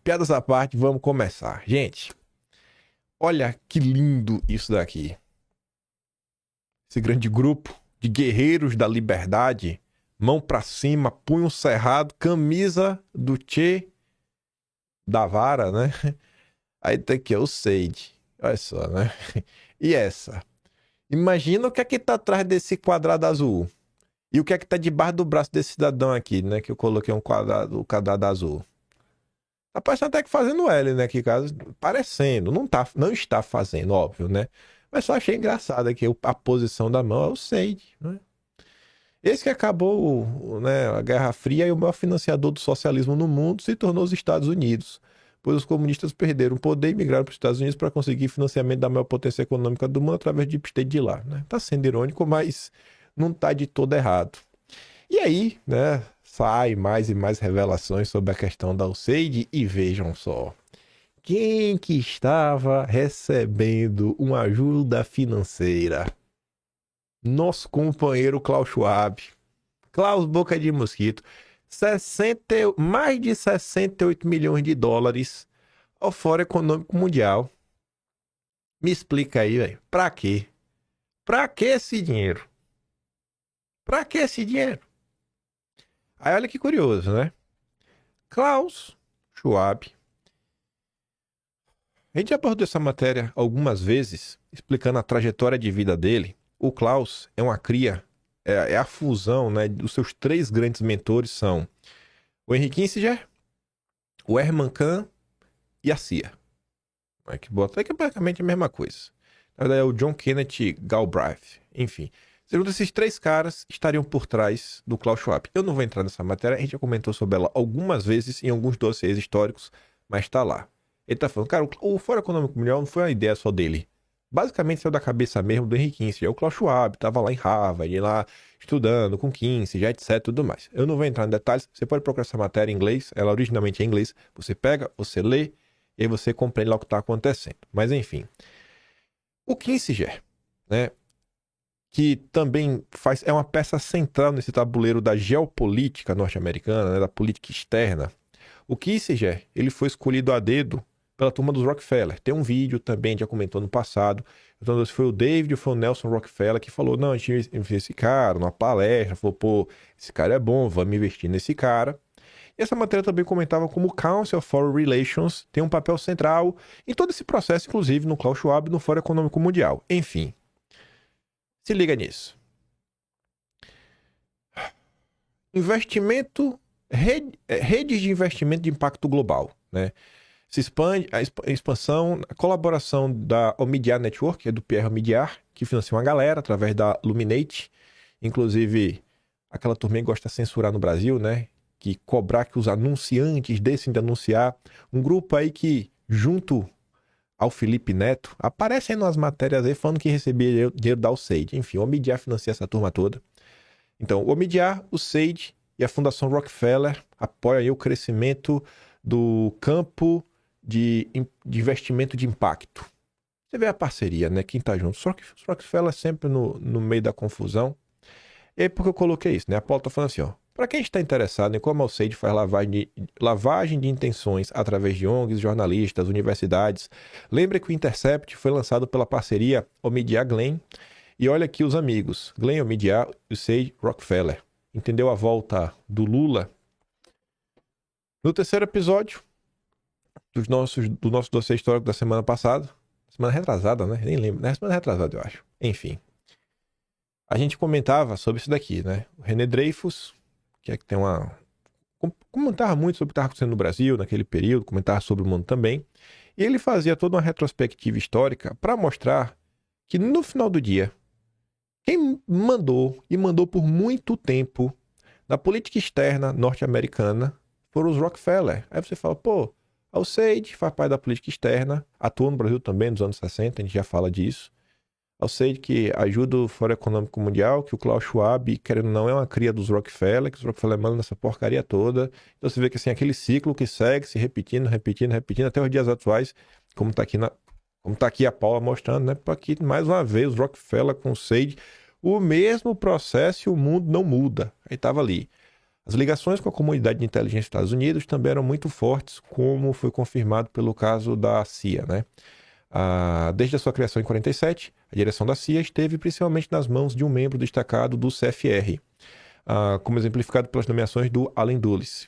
piadas à parte, vamos começar. Gente, olha que lindo isso daqui. Esse grande grupo de guerreiros da liberdade, mão pra cima, punho cerrado, camisa do Che da vara, né? Aí tá aqui, ó, o Sage. Olha só, né? E essa? Imagina o que é que tá atrás desse quadrado azul. E o que é que tá debaixo do braço desse cidadão aqui, né? Que eu coloquei um quadrado azul. Tá parecendo até que fazendo L, né? Que caso, parecendo. Não está fazendo, óbvio, né? Mas só achei engraçado aqui a posição da mão é o Sage, né? Esse que acabou, né, a Guerra Fria e o maior financiador do socialismo no mundo se tornou os Estados Unidos, pois os comunistas perderam o poder e migraram para os Estados Unidos para conseguir financiamento da maior potência econômica do mundo através de Deep State de lá, né? Tá sendo irônico, mas não tá de todo errado. E aí, né, sai mais e mais revelações sobre a questão da USAID e vejam só. Quem que estava recebendo uma ajuda financeira? Nosso companheiro Klaus Schwab. Klaus Boca de Mosquito. Mais de 68 milhões de dólares ao Fórum Econômico Mundial. Me explica aí, velho. Pra quê? Pra que esse dinheiro? Pra que esse dinheiro? Aí olha que curioso, né? Klaus Schwab. A gente já abordou essa matéria algumas vezes, explicando a trajetória de vida dele. O Klaus é uma cria, é a fusão, né, dos seus três grandes mentores são o Henry Kissinger, o Herman Kahn e a CIA. Que bota que é praticamente a mesma coisa. Na verdade é o John Kenneth Galbraith. Enfim, segundo esses três caras estariam por trás do Klaus Schwab. Eu não vou entrar nessa matéria, a gente já comentou sobre ela algumas vezes em alguns dossiês históricos, mas tá lá. Ele tá falando, cara, o Fórum Econômico Mundial não foi uma ideia só dele. Basicamente saiu da cabeça mesmo do Henry Kissinger. O Klaus Schwab estava lá em Harvard, lá estudando com Kissinger, etc, tudo mais. Eu não vou entrar em detalhes, você pode procurar essa matéria em inglês, ela originalmente é em inglês, você pega, você lê, e aí você compreende lá o que está acontecendo. Mas enfim, o Kissinger, né, que também é uma peça central nesse tabuleiro da geopolítica norte-americana, né, da política externa. O Kissinger, ele foi escolhido a dedo pela turma dos Rockefeller. Tem um vídeo também, já comentou no passado. Então, foi o David, foi o Nelson Rockefeller que falou, não, a gente viu esse cara numa palestra, falou, pô, esse cara é bom, vamos investir nesse cara. E essa matéria também comentava como o Council of Foreign Relations tem um papel central em todo esse processo, inclusive no Klaus Schwab e no Fórum Econômico Mundial. Enfim, se liga nisso. Investimento, redes de investimento de impacto global, né? Se expande a expansão, a colaboração da Omidyar Network, que é do Pierre Omidyar, que financia uma galera através da Luminate. Inclusive, aquela turma que gosta de censurar no Brasil, né? Que cobrar que os anunciantes deixem de anunciar. Um grupo aí que, junto ao Felipe Neto, aparece aí nas matérias aí falando que recebia dinheiro da USAID. Enfim, o Omidyar financia essa turma toda. Então, o Omidyar, o USAID e a Fundação Rockefeller apoiam aí o crescimento do campo de investimento de impacto. Você vê a parceria, né? Quem tá junto. Só que os Rockefeller sempre no meio da confusão. E aí, por que eu coloquei isso, né? A Paula tá falando assim, ó. Para quem está interessado em como a USAID faz lavagem de intenções através de ONGs, jornalistas, universidades, lembre que o Intercept foi lançado pela parceria Omidyar-Glenn. E olha aqui os amigos. Glenn, Omidyar, USAID, Rockefeller. Entendeu a volta do Lula? No terceiro episódio do nosso dossiê histórico da semana passada, semana retrasada, né? Nem lembro, né? Semana retrasada, eu acho. Enfim, a gente comentava sobre isso daqui, né? O René Dreyfus, que é que tem uma... comentava muito sobre o que estava acontecendo no Brasil naquele período, comentava sobre o mundo também, e ele fazia toda uma retrospectiva histórica para mostrar que no final do dia, quem mandou, e mandou por muito tempo, na política externa norte-americana, foram os Rockefeller. Aí você fala, pô, a USAID faz parte da política externa, atuou no Brasil também nos anos 60, a gente já fala disso. A USAID que ajuda o Fórum Econômico Mundial, que o Klaus Schwab, querendo ou não, é uma cria dos Rockefeller, que os Rockefeller mandam nessa porcaria toda. Então você vê que assim, aquele ciclo que segue se repetindo, até os dias atuais, como tá aqui a Paula mostrando, né? Para que, mais uma vez, os Rockefeller com o USAID, o mesmo processo e o mundo não muda. Aí tava ali. As ligações com a comunidade de inteligência dos Estados Unidos também eram muito fortes, como foi confirmado pelo caso da CIA, né? Desde a sua criação em 47, a direção da CIA esteve principalmente nas mãos de um membro destacado do CFR, como exemplificado pelas nomeações do Allen Dulles.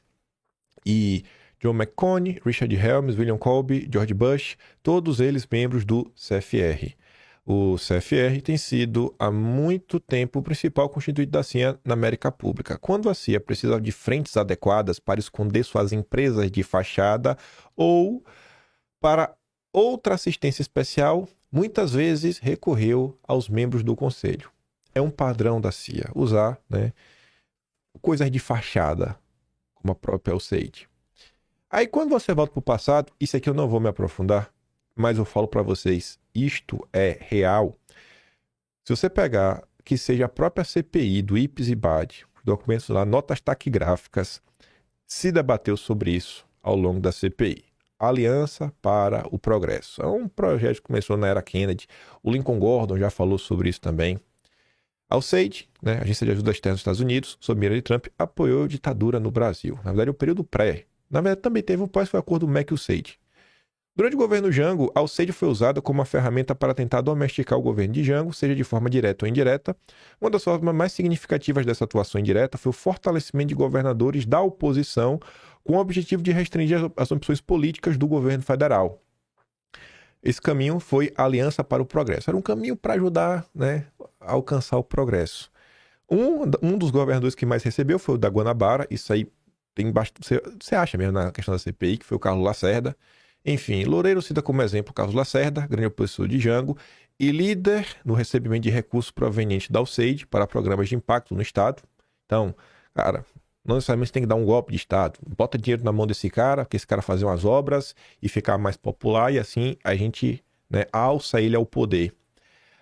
E John McCone, Richard Helms, William Colby, George Bush, todos eles membros do CFR. O CFR tem sido há muito tempo o principal constituinte da CIA na América Pública. Quando a CIA precisava de frentes adequadas para esconder suas empresas de fachada ou para outra assistência especial, muitas vezes recorreu aos membros do conselho. É um padrão da CIA usar, né, coisas de fachada, como a própria USAID. Aí quando você volta para o passado, isso aqui eu não vou me aprofundar, mas eu falo para vocês, isto é real. Se você pegar que seja a própria CPI do IPES e BAD, os documentos lá, notas taquigráficas, se debateu sobre isso ao longo da CPI. Aliança para o Progresso. É um projeto que começou na era Kennedy. O Lincoln Gordon já falou sobre isso também. A USAID, né, Agência de Ajuda Externa dos Estados Unidos, sob mira de Trump, apoiou a ditadura no Brasil. Na verdade, o período pré. Na verdade, também teve um pós-acordo MEC-USAID. Durante o governo Jango, a USAID foi usada como uma ferramenta para tentar domesticar o governo de Jango, seja de forma direta ou indireta. Uma das formas mais significativas dessa atuação indireta foi o fortalecimento de governadores da oposição com o objetivo de restringir as ambições políticas do governo federal. Esse caminho foi a Aliança para o Progresso. Era um caminho para ajudar, né, a alcançar o progresso. Um dos governadores que mais recebeu foi o da Guanabara. Isso aí tem bastante. Você acha mesmo na questão da CPI, que foi o Carlos Lacerda. Enfim, Loureiro cita como exemplo o Carlos Lacerda, grande opositor de Jango, e líder no recebimento de recursos provenientes da USAID para programas de impacto no Estado. Então, cara, não necessariamente tem que dar um golpe de Estado. Bota dinheiro na mão desse cara, que esse cara fazer umas obras e ficar mais popular, e assim a gente, né, alça ele ao poder.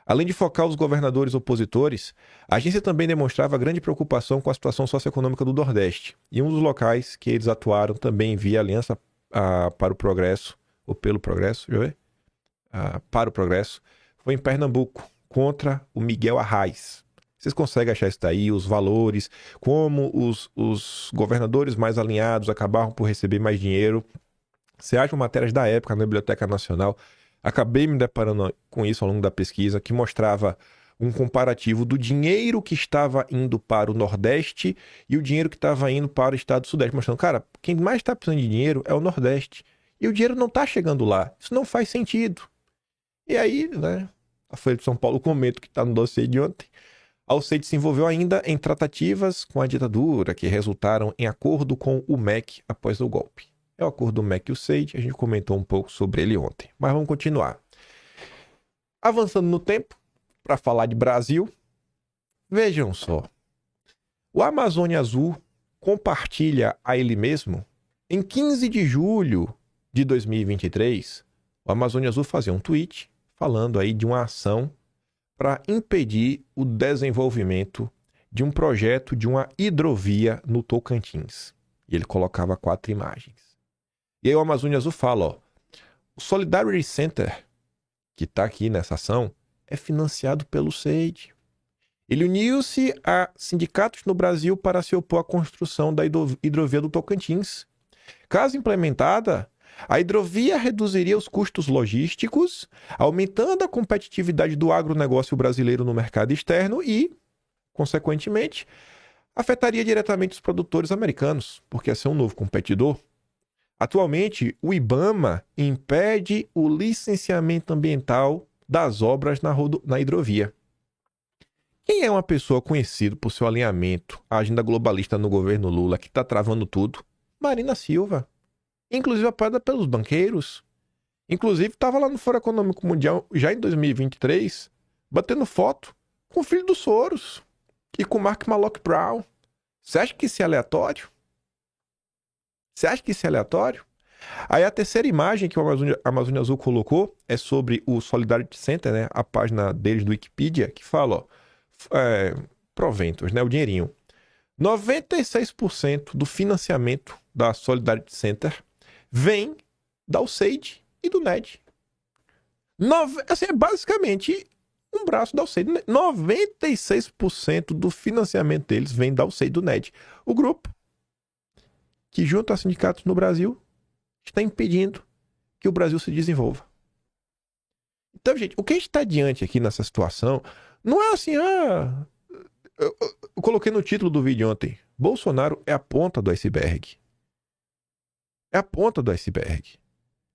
Além de focar os governadores opositores, a agência também demonstrava grande preocupação com a situação socioeconômica do Nordeste. E um dos locais que eles atuaram também via Aliança para o Progresso, ou pelo Progresso, deixa eu ver, para o Progresso, foi em Pernambuco, contra o Miguel Arraes. Vocês conseguem achar isso daí, os valores, como os governadores mais alinhados acabaram por receber mais dinheiro. Você acha matérias da época na Biblioteca Nacional. Acabei me deparando com isso ao longo da pesquisa, que mostrava um comparativo do dinheiro que estava indo para o Nordeste e o dinheiro que estava indo para o estado do Sudeste, mostrando, cara, quem mais está precisando de dinheiro é o Nordeste. E o dinheiro não está chegando lá. Isso não faz sentido. E aí, né, a Folha de São Paulo comenta que está no dossiê de ontem. A USAID se envolveu ainda em tratativas com a ditadura, que resultaram em acordo com o MEC após o golpe. É o acordo do MEC e o USAID, a gente comentou um pouco sobre ele ontem. Mas vamos continuar. Avançando no tempo, para falar de Brasil, vejam só. O Amazônia Azul compartilha a ele mesmo, em 15 de julho de 2023, o Amazônia Azul fazia um tweet falando aí de uma ação para impedir o desenvolvimento de um projeto de uma hidrovia no Tocantins. E ele colocava 4 imagens. E aí o Amazônia Azul fala, ó, o Solidarity Center, que está aqui nessa ação, é financiado pelo USAID. Ele uniu-se a sindicatos no Brasil para se opor à construção da hidrovia do Tocantins. Caso implementada, a hidrovia reduziria os custos logísticos, aumentando a competitividade do agronegócio brasileiro no mercado externo e, consequentemente, afetaria diretamente os produtores americanos, porque ia ser um novo competidor. Atualmente, o IBAMA impede o licenciamento ambiental das obras na hidrovia. Quem é uma pessoa conhecida por seu alinhamento à agenda globalista no governo Lula que está travando tudo? Marina Silva. Inclusive apoiada pelos banqueiros. Inclusive estava lá no Fórum Econômico Mundial já em 2023, batendo foto com o filho do Soros e com o Mark Malloch Brown. Você acha que isso é aleatório? Você acha que isso é aleatório? Aí a terceira imagem que o Amazônia Azul colocou é sobre o Solidarity Center, né? A página deles do Wikipedia, que fala, ó, proventos, né? O dinheirinho. 96% do financiamento da Solidarity Center vem da USAID e do NED. Assim, é basicamente um braço da USAID. 96% do financiamento deles vem da USAID e do NED. O grupo que, junto a sindicatos no Brasil, está impedindo que o Brasil se desenvolva. Então, gente, o que a gente está diante aqui nessa situação não é assim, eu coloquei no título do vídeo ontem, Bolsonaro é a ponta do iceberg. É a ponta do iceberg.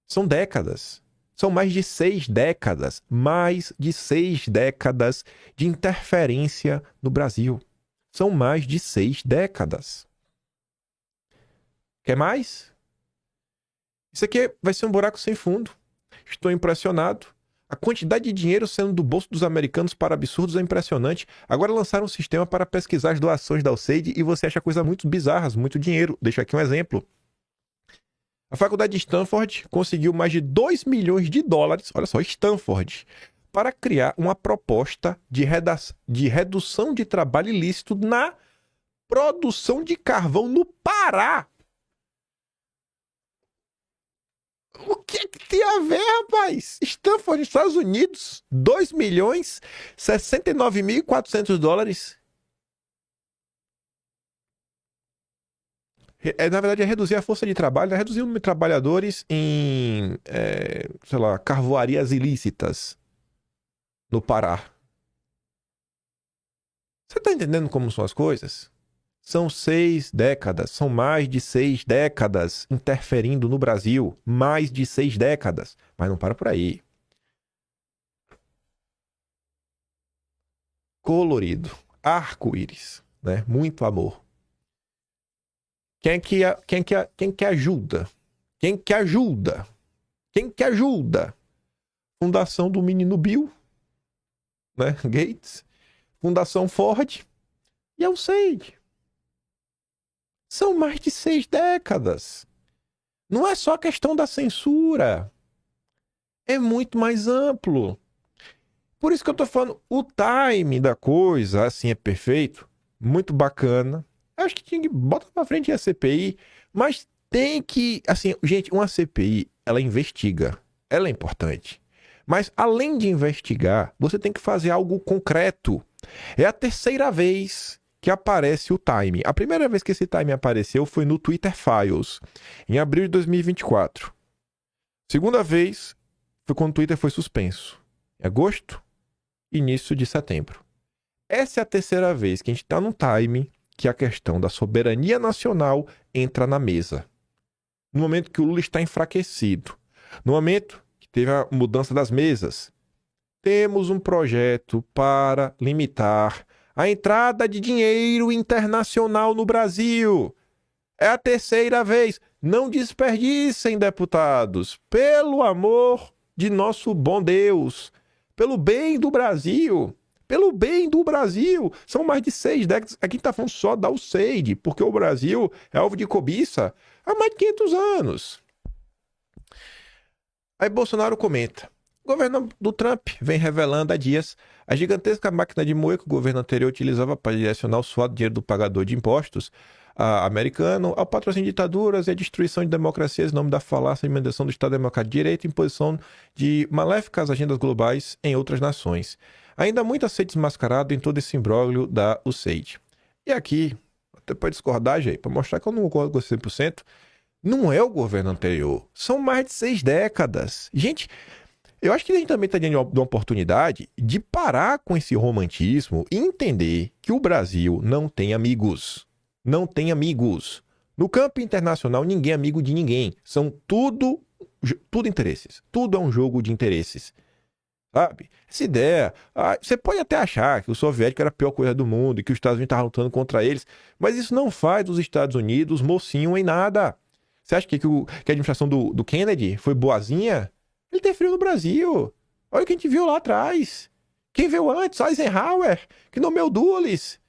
São décadas. São mais de 6 décadas. Mais de 6 décadas de interferência no Brasil. São mais de 6 décadas. Quer mais? Isso aqui vai ser um buraco sem fundo. Estou impressionado. A quantidade de dinheiro saindo do bolso dos americanos para absurdos é impressionante. Agora lançaram um sistema para pesquisar as doações da USAID e você acha coisas muito bizarras, muito dinheiro. Deixa aqui um exemplo. A faculdade de Stanford conseguiu mais de 2 milhões de dólares, olha só, Stanford, para criar uma proposta de redução de trabalho ilícito na produção de carvão no Pará. O que tem a ver, rapaz? Stanford, Estados Unidos, 2 milhões 69.400 dólares. Na verdade, é reduzir a força de trabalho, é reduzir o número de trabalhadores em, sei lá, carvoarias ilícitas no Pará. Você tá entendendo como são as coisas? São 6 décadas, são mais de 6 décadas interferindo no Brasil. Mais de 6 décadas. Mas não para por aí. Colorido. Arco-íris. Né? Muito amor. Quem que ajuda? Quem que ajuda? Quem que ajuda? Fundação do menino Bill, né? Gates. Fundação Ford. E a USAID. São mais de 6 décadas. Não é só a questão da censura. É muito mais amplo. Por isso que eu tô falando, o time da coisa, assim, é perfeito. Muito bacana. Eu acho que tinha que botar pra frente a CPI, mas tem que, assim, gente, uma CPI, ela investiga, ela é importante. Mas além de investigar, você tem que fazer algo concreto. É a terceira vez que aparece o time. A primeira vez que esse time apareceu foi no Twitter Files, em abril de 2024. Segunda vez foi quando o Twitter foi suspenso, em agosto, início de setembro. Essa é a terceira vez que a gente está num time que a questão da soberania nacional entra na mesa. No momento que o Lula está enfraquecido, no momento que teve a mudança das mesas, temos um projeto para limitar a entrada de dinheiro internacional no Brasil. É a terceira vez. Não desperdicem, deputados, pelo amor de nosso bom Deus, pelo bem do Brasil. Pelo bem do Brasil. São mais de 6 décadas. Aqui está falando só da USAID, porque o Brasil é alvo de cobiça há mais de 500 anos. Aí Bolsonaro comenta. O governo do Trump vem revelando há dias a gigantesca máquina de moer que o governo anterior utilizava para direcionar o suado dinheiro do pagador de impostos americano ao patrocínio de ditaduras e a destruição de democracias em nome da falácia de manutenção do Estado Democrático de Direito e imposição de maléficas agendas globais em outras nações. Ainda muito a ser desmascarado em todo esse imbróglio da USAID. E aqui, até para discordar, gente, para mostrar que eu não concordo com 100%, não é o governo anterior. São mais de 6 décadas. Gente, eu acho que a gente também está diante de uma oportunidade de parar com esse romantismo e entender que o Brasil não tem amigos. Não tem amigos. No campo internacional, ninguém é amigo de ninguém. São tudo interesses. Tudo é um jogo de interesses. Sabe? Essa ideia, você pode até achar que o soviético era a pior coisa do mundo e que os Estados Unidos estavam lutando contra eles, mas isso não faz dos Estados Unidos mocinho em nada. Você acha que a administração do Kennedy foi boazinha? Ele interferiu no Brasil. Olha o que a gente viu lá atrás. Quem veio antes? Eisenhower, que nomeou Dulles,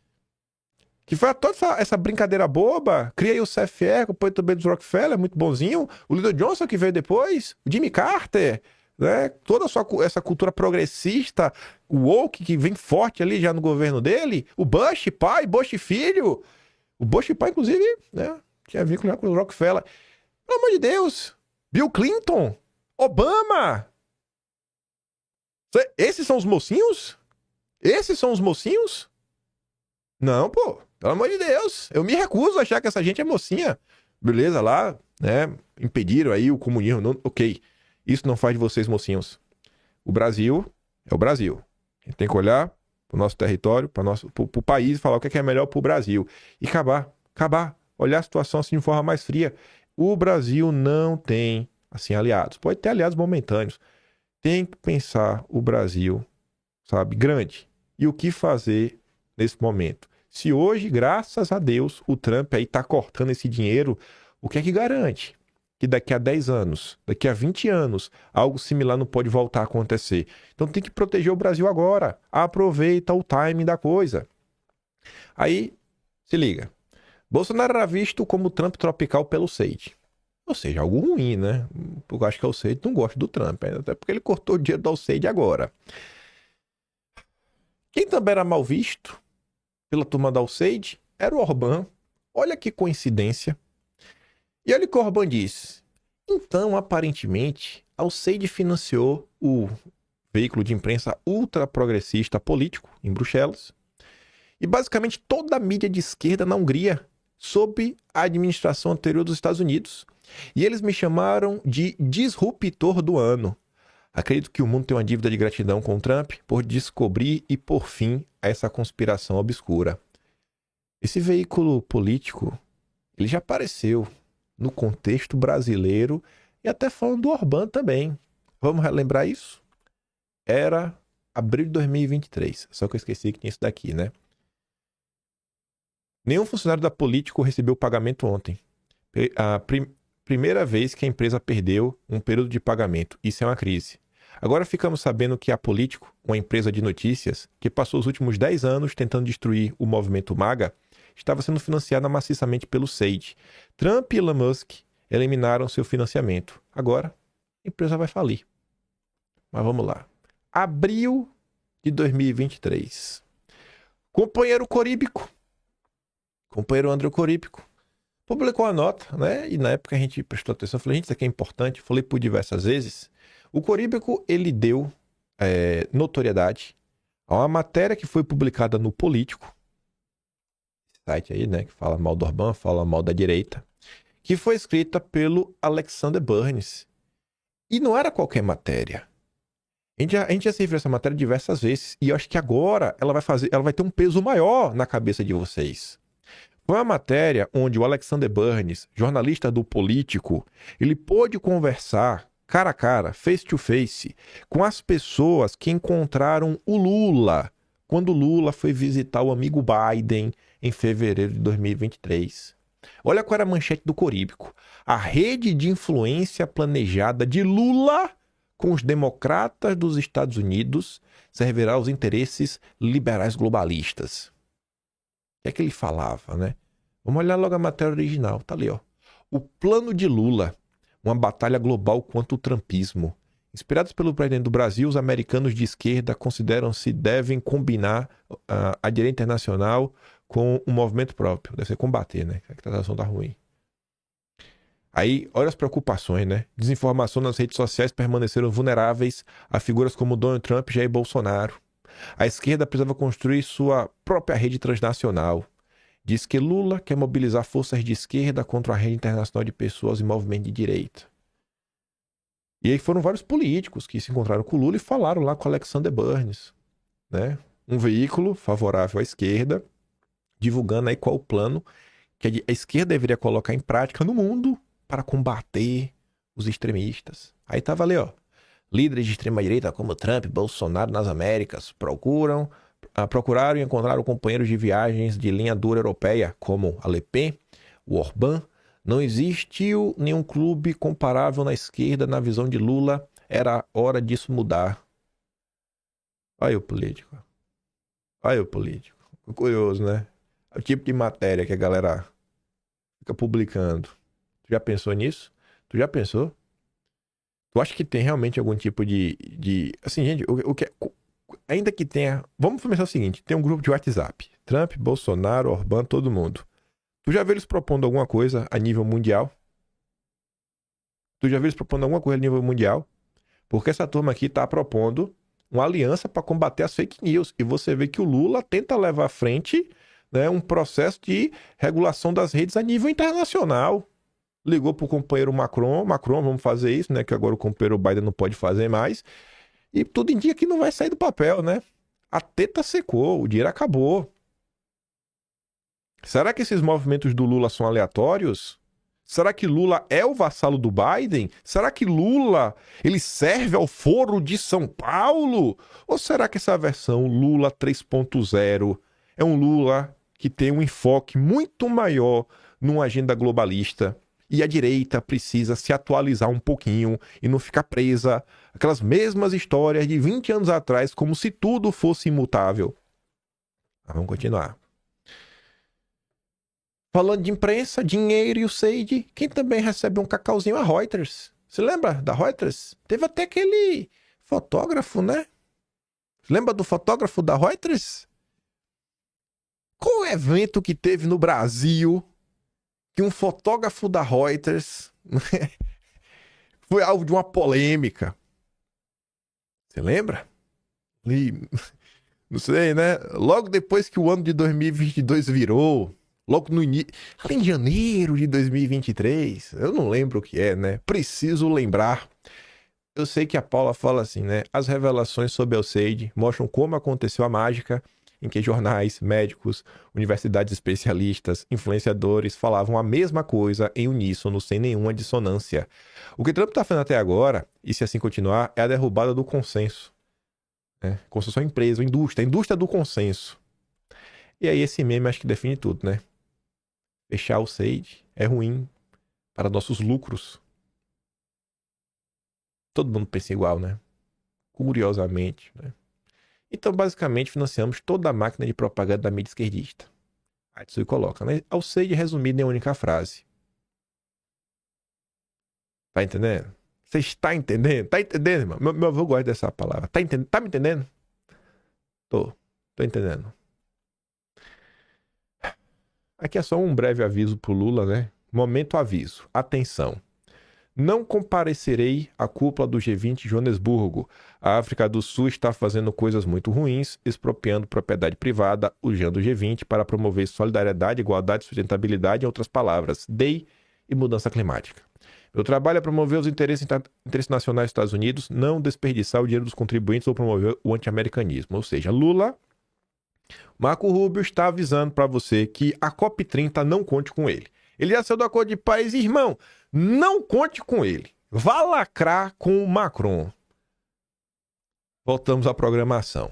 que foi toda essa brincadeira boba. Criei o CFR, depois também dos Rockefeller, muito bonzinho. O Lyndon Johnson, que veio depois. O Jimmy Carter. Né? Toda essa cultura progressista, o woke que vem forte ali já no governo dele, o Bush pai, Bush filho, o Bush pai inclusive, né, tinha vínculo com o Rockefeller. Pelo amor de Deus, Bill Clinton, Obama, esses são os mocinhos? Esses são os mocinhos? Não, pô, pelo amor de Deus, eu me recuso a achar que essa gente é mocinha. Beleza, lá, né? Impediram aí o comunismo. Não, ok. Isso não faz de vocês mocinhos. O Brasil é o Brasil. A gente tem que olhar para o nosso território, para o país, falar o que é melhor para o Brasil. E acabar. Olhar a situação assim de forma mais fria. O Brasil não tem, assim, aliados. Pode ter aliados momentâneos. Tem que pensar o Brasil, sabe, grande. E o que fazer nesse momento? Se hoje, graças a Deus, o Trump aí tá cortando esse dinheiro, o que é que garante? Que daqui a 10 anos, daqui a 20 anos, algo similar não pode voltar a acontecer. Então tem que proteger o Brasil agora. Aproveita o timing da coisa. Aí, se liga. Bolsonaro era visto como Trump tropical pelo Sage. Ou seja, algo ruim, né? Eu acho que o Sage não gosta do Trump, até porque ele cortou o dinheiro do Sage agora. Quem também era mal visto pela turma da Alceide era o Orbán. Olha que coincidência. E olha o que o Orbán disse. Então, aparentemente, a Alceide financiou o veículo de imprensa ultraprogressista político em Bruxelas e basicamente toda a mídia de esquerda na Hungria sob a administração anterior dos Estados Unidos. E eles me chamaram de disruptor do ano. Acredito que o mundo tem uma dívida de gratidão com o Trump por descobrir e pôr fim a essa conspiração obscura. Esse veículo político, ele já apareceu no contexto brasileiro e até falando do Orbán também. Vamos relembrar isso? Era abril de 2023, só que eu esqueci que tinha isso daqui, né? Nenhum funcionário da Político recebeu pagamento ontem. A primeira vez que a empresa perdeu um período de pagamento. Isso é uma crise. Agora ficamos sabendo que a Político, uma empresa de notícias, que passou os últimos 10 anos tentando destruir o movimento MAGA, estava sendo financiada maciçamente pelo Sage. Trump e Elon Musk eliminaram seu financiamento. Agora, a empresa vai falir. Mas vamos lá. Abril de 2023. Companheiro André Coríbico, publicou a nota, né? E na época a gente prestou atenção, falei, gente, isso aqui é importante. Falei por diversas vezes. O Coríbico, ele deu notoriedade a uma matéria que foi publicada no Político, site aí, né, que fala mal do Orbán, fala mal da direita, que foi escrita pelo Alexander Burns. E não era qualquer matéria. A gente já se viu essa matéria diversas vezes, e eu acho que agora ela vai ter um peso maior na cabeça de vocês. Foi uma matéria onde o Alexander Burns, jornalista do Político, ele pôde conversar cara a cara, face to face, com as pessoas que encontraram o Lula quando o Lula foi visitar o amigo Biden em fevereiro de 2023. Olha qual era a manchete do Coríbico. A rede de influência planejada de Lula com os democratas dos Estados Unidos servirá aos interesses liberais globalistas. O que é que ele falava, né? Vamos olhar logo a matéria original. Tá ali, ó. O plano de Lula, uma batalha global contra o trumpismo. Inspirados pelo presidente do Brasil, os americanos de esquerda consideram-se devem combinar a direita internacional com um movimento próprio. Deve ser combater, né? A tradução tá ruim. Aí, olha as preocupações, né? Desinformação nas redes sociais permaneceram vulneráveis a figuras como Donald Trump e Jair Bolsonaro. A esquerda precisava construir sua própria rede transnacional. Diz que Lula quer mobilizar forças de esquerda contra a rede internacional de pessoas em movimento de direita. E aí foram vários políticos que se encontraram com o Lula e falaram lá com o Alexander Burns, né? Um veículo favorável à esquerda, divulgando aí qual o plano que a esquerda deveria colocar em prática no mundo para combater os extremistas. Aí tava ali, ó. Líderes de extrema-direita como Trump e Bolsonaro nas Américas procuraram e encontraram companheiros de viagens de linha dura europeia, como a Le Pen, o Orbán. Não existiu nenhum clube comparável na esquerda na visão de Lula. Era hora disso mudar. Olha o político. Olha o político. Curioso, né? É o tipo de matéria que a galera fica publicando. Tu já pensou nisso? Tu já pensou? Tu acha que tem realmente algum tipo de... Assim, gente, ainda que tenha... Vamos começar o seguinte. Tem um grupo de WhatsApp. Trump, Bolsonaro, Orbán, todo mundo. Tu já viu eles propondo alguma coisa a nível mundial? Porque essa turma aqui tá propondo uma aliança para combater as fake news. E você vê que o Lula tenta levar à frente, né, um processo de regulação das redes a nível internacional. ligou pro companheiro Macron, vamos fazer isso, né? Que agora o companheiro Biden não pode fazer mais. E tudo indica que não vai sair do papel, né? A teta secou, o dinheiro acabou. Será que esses movimentos do Lula são aleatórios? Será que Lula é o vassalo do Biden? Será que Lula ele serve ao Foro de São Paulo? Ou será que essa versão Lula 3.0 é um Lula que tem um enfoque muito maior numa agenda globalista e a direita precisa se atualizar um pouquinho e não ficar presa àquelas mesmas histórias de 20 anos atrás, como se tudo fosse imutável? Vamos continuar. Falando de imprensa, dinheiro e o Seide, quem também recebe um cacauzinho é a Reuters. Você lembra da Reuters? Teve até aquele fotógrafo, né? Lembra do fotógrafo da Reuters? Qual o evento que teve no Brasil que um fotógrafo da Reuters foi alvo de uma polêmica? Você lembra? E, não sei, né? Logo depois que o ano de 2022 virou... Logo no início, ali em janeiro de 2023, eu não lembro o que é, né? Preciso lembrar. Eu sei que a Paula fala assim, né? As revelações sobre Alceide mostram como aconteceu a mágica em que jornais, médicos, universidades especialistas, influenciadores falavam a mesma coisa em uníssono, sem nenhuma dissonância. O que Trump está fazendo até agora, e se assim continuar, é a derrubada do consenso. Né? Consenso é uma empresa, a indústria do consenso. E aí esse meme acho que define tudo, né? Fechar o Sage é ruim para nossos lucros. Todo mundo pensa igual, né? Curiosamente, né? Então, basicamente, financiamos toda a máquina de propaganda da mídia esquerdista. Aí Tsui coloca, né? Ao Sage resumido em uma única frase. Tá entendendo? Você está entendendo? Tá entendendo, irmão? Meu avô gosta dessa palavra. Tá me entendendo? Tô entendendo. Aqui é só um breve aviso pro Lula, né? Momento aviso. Atenção. Não comparecerei à cúpula do G20 em Joanesburgo. A África do Sul está fazendo coisas muito ruins, expropriando propriedade privada, usando o G20 para promover solidariedade, igualdade, sustentabilidade, em outras palavras, DEI e mudança climática. Meu trabalho é promover os interesses nacionais dos Estados Unidos, não desperdiçar o dinheiro dos contribuintes ou promover o anti-americanismo. Ou seja, Lula, Marco Rubio está avisando para você que a COP30 não conte com ele. Ele já saiu do acordo de paz, irmão. Não conte com ele. Vá lacrar com o Macron. Voltamos à programação.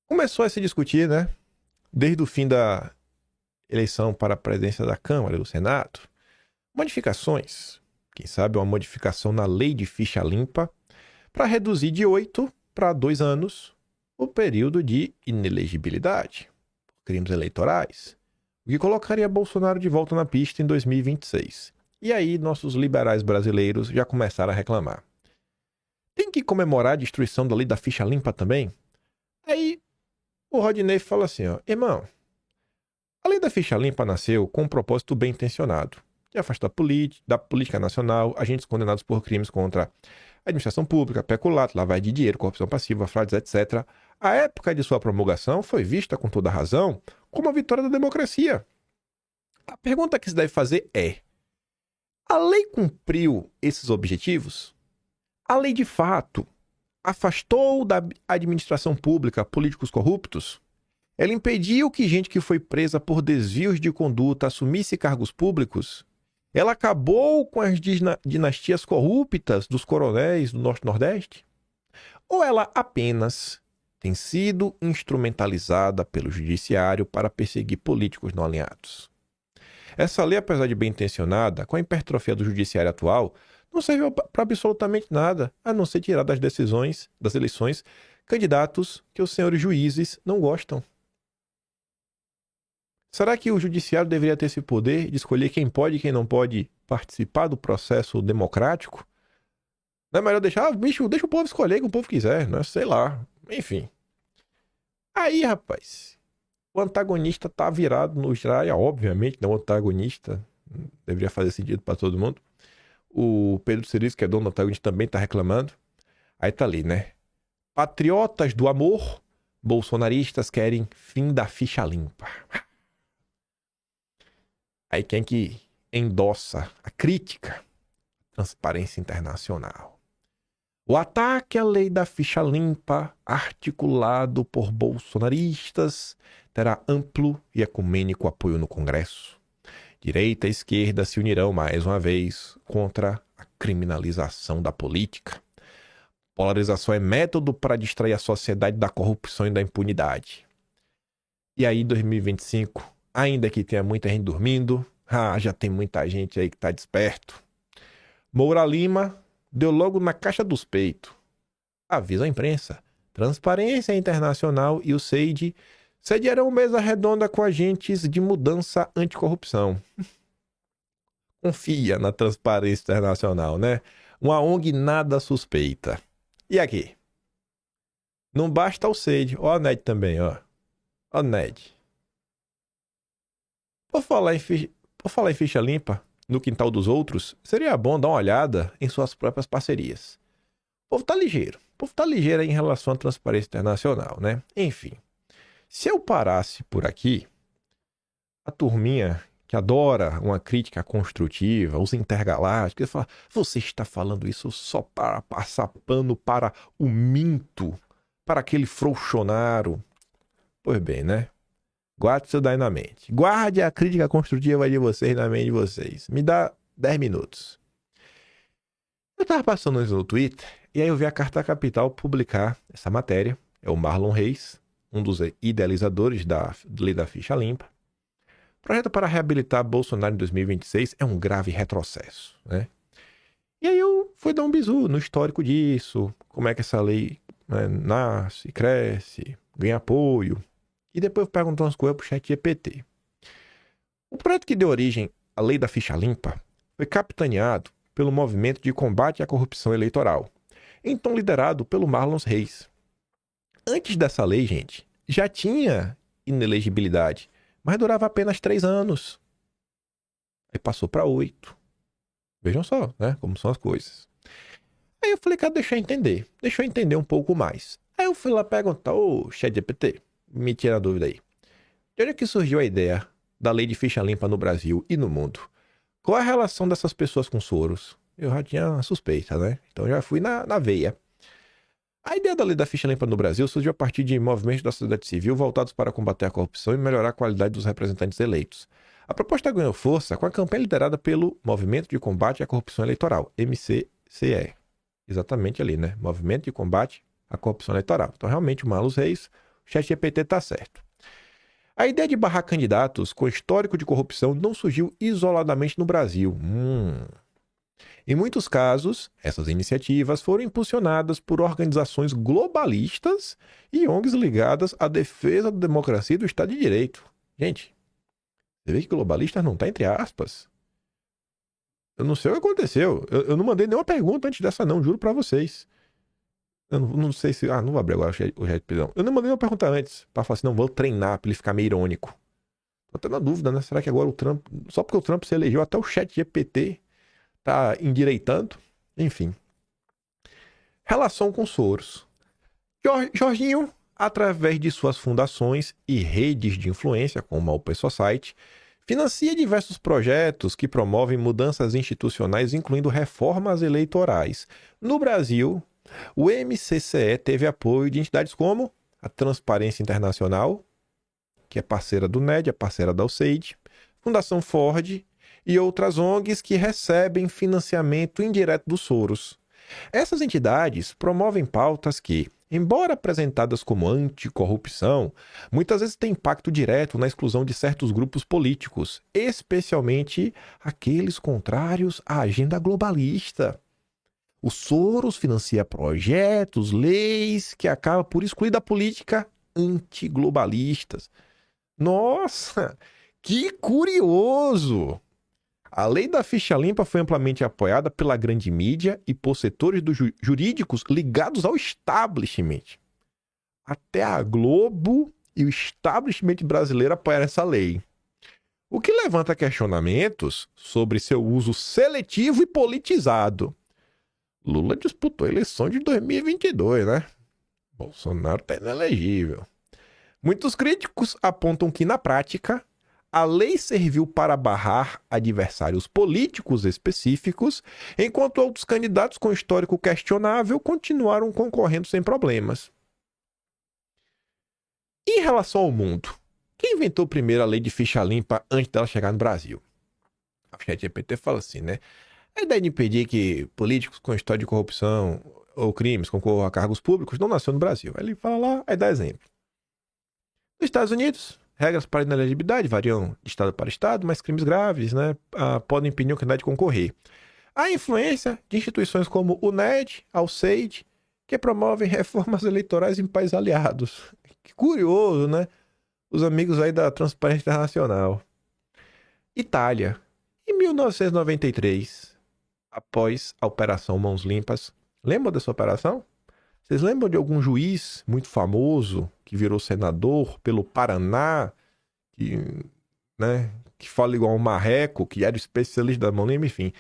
Começou a se discutir, né? Desde o fim da eleição para a presidência da Câmara e do Senado, modificações. Quem sabe uma modificação na lei de ficha limpa para reduzir de 8 para 2 anos o período de inelegibilidade por crimes eleitorais, o que colocaria Bolsonaro de volta na pista em 2026. E aí nossos liberais brasileiros já começaram a reclamar. Tem que comemorar a destruição da lei da ficha limpa também? Aí o Rodinei fala assim, ó, irmão, a lei da ficha limpa nasceu com um propósito bem intencionado, de afastar da política nacional agentes condenados por crimes contra a administração pública, peculato, lavagem de dinheiro, corrupção passiva, fraudes, etc. A época de sua promulgação foi vista, com toda razão, como a vitória da democracia. A pergunta que se deve fazer é: a lei cumpriu esses objetivos? A lei, de fato, afastou da administração pública políticos corruptos? Ela impediu que gente que foi presa por desvios de conduta assumisse cargos públicos? Ela acabou com as dinastias corruptas dos coronéis do Norte-Nordeste? Ou ela apenas tem sido instrumentalizada pelo judiciário para perseguir políticos não alinhados? Essa lei, apesar de bem intencionada, com a hipertrofia do judiciário atual, não serviu para absolutamente nada, a não ser tirar das decisões, das eleições, candidatos que os senhores juízes não gostam. Será que o judiciário deveria ter esse poder de escolher quem pode e quem não pode participar do processo democrático? Não é melhor deixar, bicho, deixa o povo escolher o que o povo quiser, né? Sei lá, enfim. Aí, rapaz, o antagonista tá virado no Jiraya, obviamente, né? O antagonista deveria fazer sentido para todo mundo. O Pedro Cerise, que é dono do antagonista, também tá reclamando. Aí tá ali, né? Patriotas do amor, bolsonaristas querem fim da ficha limpa. Aí quem que endossa a crítica? Transparência Internacional. O ataque à lei da ficha limpa, articulado por bolsonaristas, terá amplo e ecumênico apoio no Congresso. Direita e esquerda se unirão mais uma vez contra a criminalização da política. Polarização é método para distrair a sociedade da corrupção e da impunidade. E aí, 2025, ainda que tenha muita gente dormindo, já tem muita gente aí que tá desperto. Moura Lima deu logo na caixa dos peitos. Avisa a imprensa. Transparência Internacional e o SEID sediarão mesa redonda com agentes de mudança anticorrupção. Confia na Transparência Internacional, né? Uma ONG nada suspeita. E aqui? Não basta o SEID. Ó a NED também, ó. Ó a NED. Por falar em ficha limpa, no quintal dos outros, seria bom dar uma olhada em suas próprias parcerias. O povo tá ligeiro. O povo tá ligeiro aí em relação à Transparência Internacional, né? Enfim. Se eu parasse por aqui, a turminha que adora uma crítica construtiva, os intergalácticos, ia falar, você está falando isso só para passar pano para o minto, para aquele frouxonaro. Pois bem, né? Guarde isso daí na mente. Guarde a crítica construtiva de vocês na mente de vocês. Me dá 10 minutos. Eu tava passando isso no Twitter, e aí eu vi a Carta Capital publicar essa matéria. É o Marlon Reis, um dos idealizadores da Lei da Ficha Limpa. Projeto para reabilitar Bolsonaro em 2026 é um grave retrocesso, né? E aí eu fui dar um bisu no histórico disso, como é que essa lei, né, nasce, cresce, ganha apoio. E depois eu perguntei umas coisas pro ChatGPT. O projeto que deu origem à Lei da Ficha Limpa foi capitaneado pelo Movimento de Combate à Corrupção Eleitoral, então liderado pelo Marlon Reis. Antes dessa lei, gente, já tinha inelegibilidade, mas durava apenas 3 anos. Aí passou para 8. Vejam só, né, como são as coisas. Aí eu falei, cara, deixa eu entender um pouco mais. Aí eu fui lá perguntar, ô ChatGPT, me tira a dúvida aí. De onde é que surgiu a ideia da lei de ficha limpa no Brasil e no mundo? Qual é a relação dessas pessoas com Soros? Eu já tinha uma suspeita, né? Então já fui na veia. A ideia da lei da ficha limpa no Brasil surgiu a partir de movimentos da sociedade civil voltados para combater a corrupção e melhorar a qualidade dos representantes eleitos. A proposta ganhou força com a campanha liderada pelo Movimento de Combate à Corrupção Eleitoral, MCCE. Exatamente ali, né? Movimento de Combate à Corrupção Eleitoral. Então, realmente, o Marlon Reis, o ChatGPT tá certo. A ideia de barrar candidatos com histórico de corrupção não surgiu isoladamente no Brasil. Em muitos casos, essas iniciativas foram impulsionadas por organizações globalistas e ONGs ligadas à defesa da democracia e do Estado de Direito. Gente, você vê que globalista não está entre aspas. Eu não sei o que aconteceu. Eu não mandei nenhuma pergunta antes dessa não, juro pra vocês. Eu não sei se... não vou abrir agora o chat, não. Eu não mandei uma pergunta antes pra falar assim, não, vou treinar pra ele ficar meio irônico. Tô até na dúvida, né? Será que agora o Trump... Só porque o Trump se elegeu, até o ChatGPT tá endireitando? Enfim. Relação com Soros. Jorginho, através de suas fundações e redes de influência, como a Open Society, financia diversos projetos que promovem mudanças institucionais, incluindo reformas eleitorais. No Brasil, o MCCE teve apoio de entidades como a Transparência Internacional, que é parceira do NED, é parceira da USAID, Fundação Ford e outras ONGs que recebem financiamento indireto dos Soros. Essas entidades promovem pautas que, embora apresentadas como anticorrupção, muitas vezes têm impacto direto na exclusão de certos grupos políticos, especialmente aqueles contrários à agenda globalista. O Soros financia projetos, leis que acabam por excluir da política antiglobalistas. Nossa, que curioso! A lei da ficha limpa foi amplamente apoiada pela grande mídia e por setores jurídicos ligados ao establishment. Até a Globo e o establishment brasileiro apoiaram essa lei. O que levanta questionamentos sobre seu uso seletivo e politizado. Lula disputou a eleição de 2022, né? Bolsonaro está inelegível. Muitos críticos apontam que, na prática, A lei serviu para barrar adversários políticos específicos, enquanto outros candidatos com histórico questionável continuaram concorrendo sem problemas. Em relação ao mundo, quem inventou primeiro a lei de ficha limpa antes dela chegar no Brasil? A ChatGPT fala assim, né? A ideia de impedir que políticos com história de corrupção ou crimes concorram a cargos públicos não nasceu no Brasil. Aí ele fala lá, aí dá exemplo. Nos Estados Unidos, regras para inelegibilidade variam de estado para estado, mas crimes graves, né, podem impedir o candidato de concorrer. Há influência de instituições como o NED, a USAID, que promovem reformas eleitorais em países aliados. Que curioso, né? Os amigos aí da Transparência Internacional. Itália. Em 1993, após a Operação Mãos Limpas, lembram dessa operação? Vocês lembram de algum juiz muito famoso que virou senador pelo Paraná, que fala igual um marreco, que era especialista da mão limpa, enfim.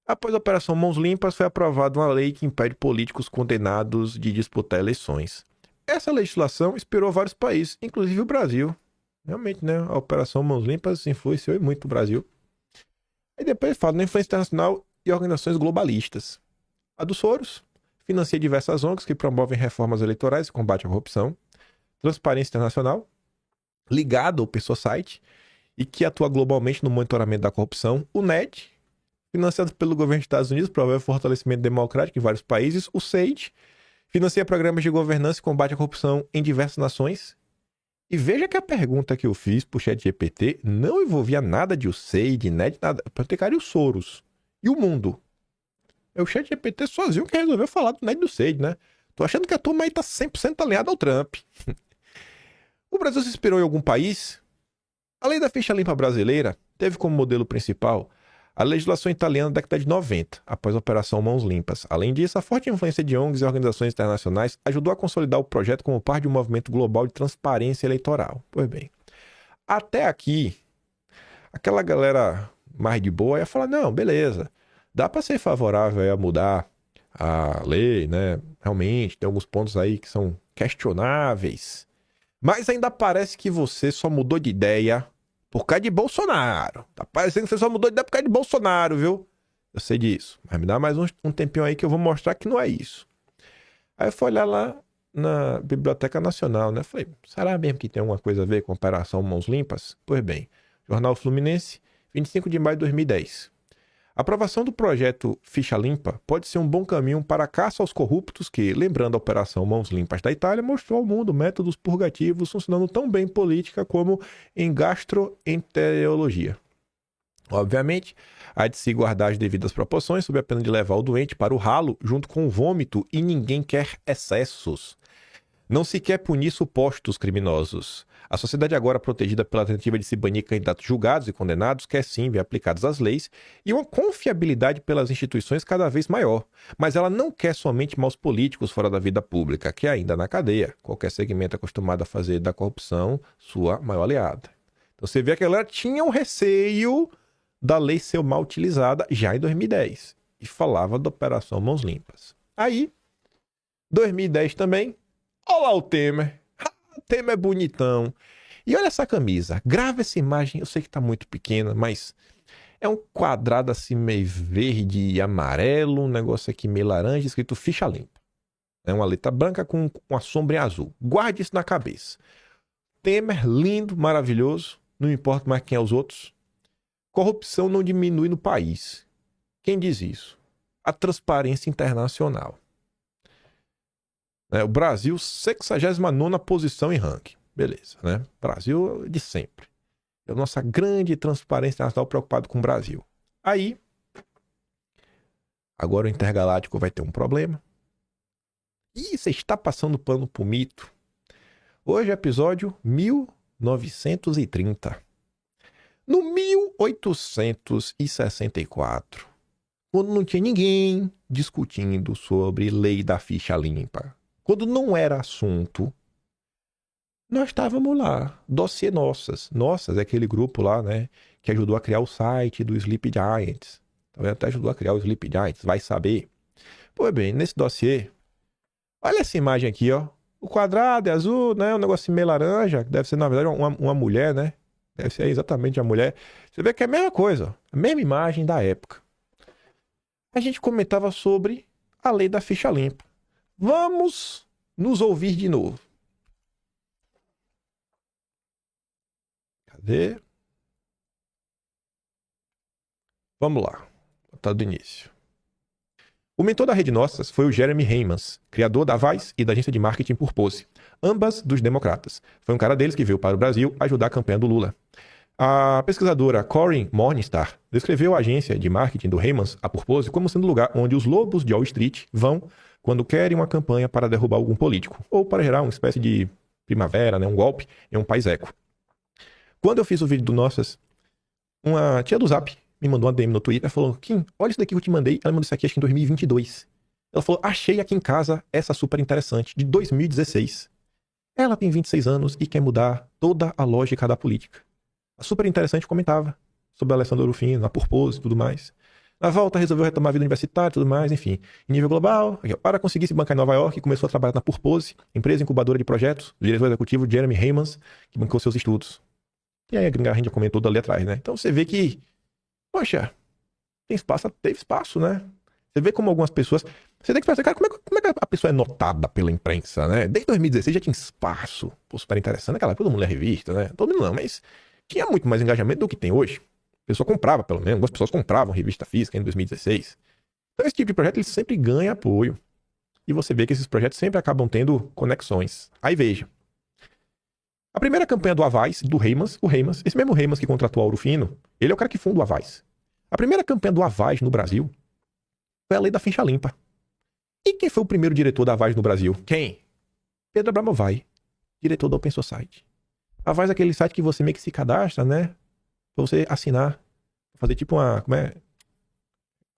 Após a Operação Mãos Limpas, foi aprovada uma lei que impede políticos condenados de disputar eleições. Essa legislação inspirou vários países, inclusive o Brasil. Realmente, né? A Operação Mãos Limpas influenciou muito o Brasil. Aí depois fala na influência internacional e organizações globalistas. A dos Soros financia diversas ONGs que promovem reformas eleitorais e combate à corrupção. Transparência Internacional, ligado ao PSOCITE, e que atua globalmente no monitoramento da corrupção. O NED, financiado pelo governo dos Estados Unidos, promove o fortalecimento democrático em vários países. O SAID financia programas de governança e combate à corrupção em diversas nações. E veja que a pergunta que eu fiz pro ChatGPT não envolvia nada de USAID, NED, nada. Eu perguntei, cara, e os Soros? E o mundo? É o ChatGPT sozinho que resolveu falar do NED e do SAID, né? Tô achando que a turma aí tá 100% alinhada ao Trump. O Brasil se inspirou em algum país? A lei da ficha limpa brasileira teve como modelo principal a legislação italiana da década de 90, após a Operação Mãos Limpas. Além disso, a forte influência de ONGs e organizações internacionais ajudou a consolidar o projeto como parte de um movimento global de transparência eleitoral. Pois bem, até aqui, aquela galera mais de boa ia falar, não, beleza, dá para ser favorável a mudar a lei, né? Realmente, tem alguns pontos aí que são questionáveis. Mas ainda parece que você só mudou de ideia por causa de Bolsonaro. Tá parecendo que você só mudou de ideia por causa de Bolsonaro, viu? Eu sei disso. Mas me dá mais um tempinho aí que eu vou mostrar que não é isso. Aí eu fui olhar lá na Biblioteca Nacional, né? Falei, será mesmo que tem alguma coisa a ver com a Operação Mãos Limpas? Pois bem, Jornal Fluminense, 25 de maio de 2010. A aprovação do projeto Ficha Limpa pode ser um bom caminho para a caça aos corruptos que, lembrando a Operação Mãos Limpas da Itália, mostrou ao mundo métodos purgativos funcionando tão bem em política como em gastroenterologia. Obviamente, há de se guardar as devidas proporções sob a pena de levar o doente para o ralo junto com o vômito e ninguém quer excessos. Não se quer punir supostos criminosos. A sociedade agora protegida pela tentativa de se banir candidatos julgados e condenados quer sim ver aplicadas as leis e uma confiabilidade pelas instituições cada vez maior. Mas ela não quer somente maus políticos fora da vida pública, que ainda na cadeia. Qualquer segmento acostumado a fazer da corrupção sua maior aliada. Então você vê que a galera tinha um receio da lei ser mal utilizada já em 2010. E falava da Operação Mãos Limpas. Aí, 2010 também, olha lá o Temer. O Temer é bonitão. E olha essa camisa. Grava essa imagem. Eu sei que tá muito pequena, mas é um quadrado assim meio verde e amarelo. Um negócio aqui meio laranja, escrito Ficha Limpa. É uma letra branca com uma sombra em azul. Guarde isso na cabeça. Temer, lindo, maravilhoso. Não importa mais quem é os outros. Corrupção não diminui no país. Quem diz isso? A Transparência Internacional. O Brasil, 69ª posição em ranking. Beleza, né? Brasil de sempre. É a nossa grande transparência internacional preocupado com o Brasil. Aí, agora o Intergaláctico vai ter um problema. Ih, você está passando pano pro mito. Hoje é episódio 1930. No 1864, quando não tinha ninguém discutindo sobre lei da ficha limpa, quando não era assunto, nós estávamos lá, Dossiê Nossas. Nossas é aquele grupo lá, né, que ajudou a criar o site do Sleep Giants. Também até ajudou a criar o Sleep Giants, vai saber. Pois bem, nesse dossiê, olha essa imagem aqui, ó. O quadrado é azul, né, um negocinho meio laranja, que deve ser, na verdade, uma mulher, né. Essa é exatamente a mulher. Você vê que é a mesma coisa, a mesma imagem da época. A gente comentava sobre a lei da ficha limpa. Vamos nos ouvir de novo. Cadê? Vamos lá. Tá do início. O mentor da Rede Nossas foi o Jeremy Heymans, criador da Vice e da agência de marketing Purpose, ambas dos democratas. Foi um cara deles que veio para o Brasil ajudar a campanha do Lula. A pesquisadora Corinne Morningstar descreveu a agência de marketing do Heymans, a Purpose, como sendo o lugar onde os lobos de Wall Street vão quando querem uma campanha para derrubar algum político, ou para gerar uma espécie de primavera, né, um golpe em um país eco. Quando eu fiz o vídeo do Nossas, uma tia do Zap me mandou uma DM no Twitter, falou: Kim, olha isso daqui que eu te mandei. Ela mandou isso aqui acho que em 2022. Ela falou: achei aqui em casa essa super interessante, de 2016. Ela tem 26 anos e quer mudar toda a lógica da política. A super interessante comentava sobre a Alessandra Rufino, a Purpose e tudo mais. Na volta, resolveu retomar a vida universitária e tudo mais, enfim. Em nível global, para conseguir se bancar em Nova York, começou a trabalhar na Purpose, empresa incubadora de projetos, o diretor executivo Jeremy Heymans, que bancou seus estudos. E aí a Gringa já comentou ali atrás, né? Então você vê que, poxa, tem espaço, teve espaço, né? Você vê como algumas pessoas... Você tem que pensar, cara, como é que a pessoa é notada pela imprensa, né? Desde 2016 já tinha espaço. Pô, super interessante. Naquela época todo mundo lia revista, né? Todo mundo não, mas tinha muito mais engajamento do que tem hoje. A pessoa comprava, pelo menos. Algumas pessoas compravam revista física em 2016. Então esse tipo de projeto, ele sempre ganha apoio. E você vê que esses projetos sempre acabam tendo conexões. Aí veja. A primeira campanha do Avaz, do Heymans, o Heymans, esse mesmo Heymans que contratou a Ouro Fino, ele é o cara que funda o Avaz. A primeira campanha do Avaz no Brasil foi a lei da ficha limpa. E quem foi o primeiro diretor da Avaz no Brasil? Quem? Pedro Abramovay, diretor da Open Society. A Avaz é aquele site que você meio que se cadastra, né? Pra você assinar. Fazer tipo uma... Como é?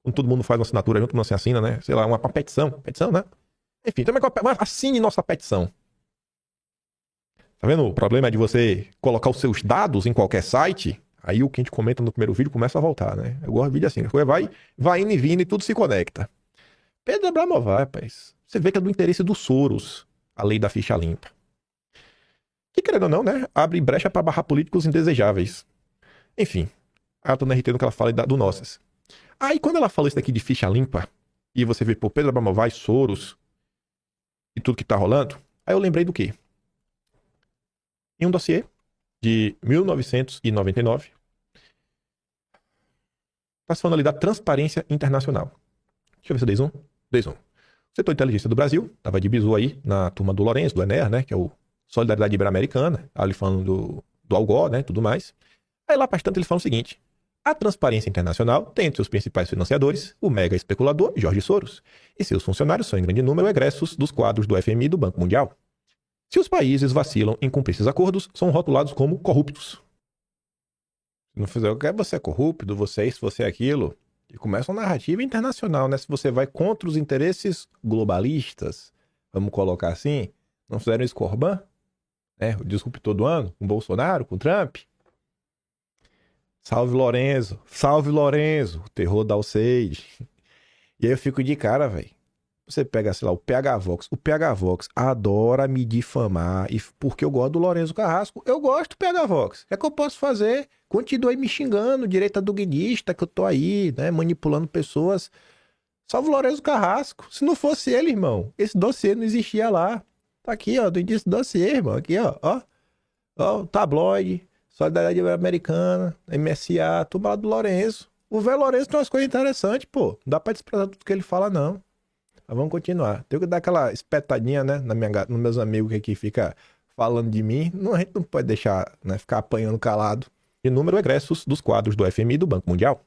Quando todo mundo faz uma assinatura junto, não se assina, né? Sei lá, uma petição. Petição, né? Enfim, também assine nossa petição. Tá vendo? O problema é de você colocar os seus dados em qualquer site, aí o que a gente comenta no primeiro vídeo começa a voltar, né? Eu gosto de vídeo assim, vai indo e vindo e tudo se conecta. Pedro Abramovay, rapaz, você vê que é do interesse do Soros, a lei da ficha limpa. Que, querendo ou não, né? Abre brecha para barrar políticos indesejáveis. Enfim, ela tá na RT no que ela fala do Nossas. Aí, quando ela falou isso daqui de ficha limpa, e você vê, pô, Pedro Abramovay, Soros, e tudo que tá rolando, aí eu lembrei do quê? Em um dossiê de 1999, está se falando ali da transparência internacional. Deixa eu ver se é 10-1. 10-1. O setor de inteligência do Brasil estava de bizu aí na turma do Lourenço, do Ener, né? Que é o Solidariedade Ibero-Americana, ali falando do Algor, né? Tudo mais. Aí lá, bastante, ele fala o seguinte: a transparência internacional tem entre seus principais financiadores o mega especulador Jorge Soros, e seus funcionários são em grande número egressos dos quadros do FMI e do Banco Mundial. Se os países vacilam em cumprir esses acordos, são rotulados como corruptos. Se não fizer o que você é corrupto, você é isso, você é aquilo. E começa uma narrativa internacional, né? Se você vai contra os interesses globalistas, vamos colocar assim, não fizeram isso com o Orbán, né? O disruptor do ano, com o Bolsonaro, com o Trump. Salve Lorenzo, o terror da Alceide. E aí eu fico de cara, velho. Você pega, sei lá, o PH Vox. O PH Vox adora me difamar. E porque eu gosto do Lourenço Carrasco, eu gosto do PH Vox. O que é que eu posso fazer? Continue me xingando, direita duguinista, que eu tô aí, né, manipulando pessoas. Salve o Lourenço Carrasco. Se não fosse ele, irmão, esse dossiê não existia lá. Tá aqui, ó, do início do dossiê, irmão. Aqui, ó. Ó, tabloide, Solidariedade Americana, MSA, tudo lá do Lourenço. O velho Lourenço tem umas coisas interessantes, pô. Não dá pra desprezar tudo que ele fala, não. Mas vamos continuar. Tenho que dar aquela espetadinha, né, nos meus amigos que aqui ficam falando de mim. Não, a gente não pode deixar, né, ficar apanhando calado. De número egressos dos quadros do FMI e do Banco Mundial.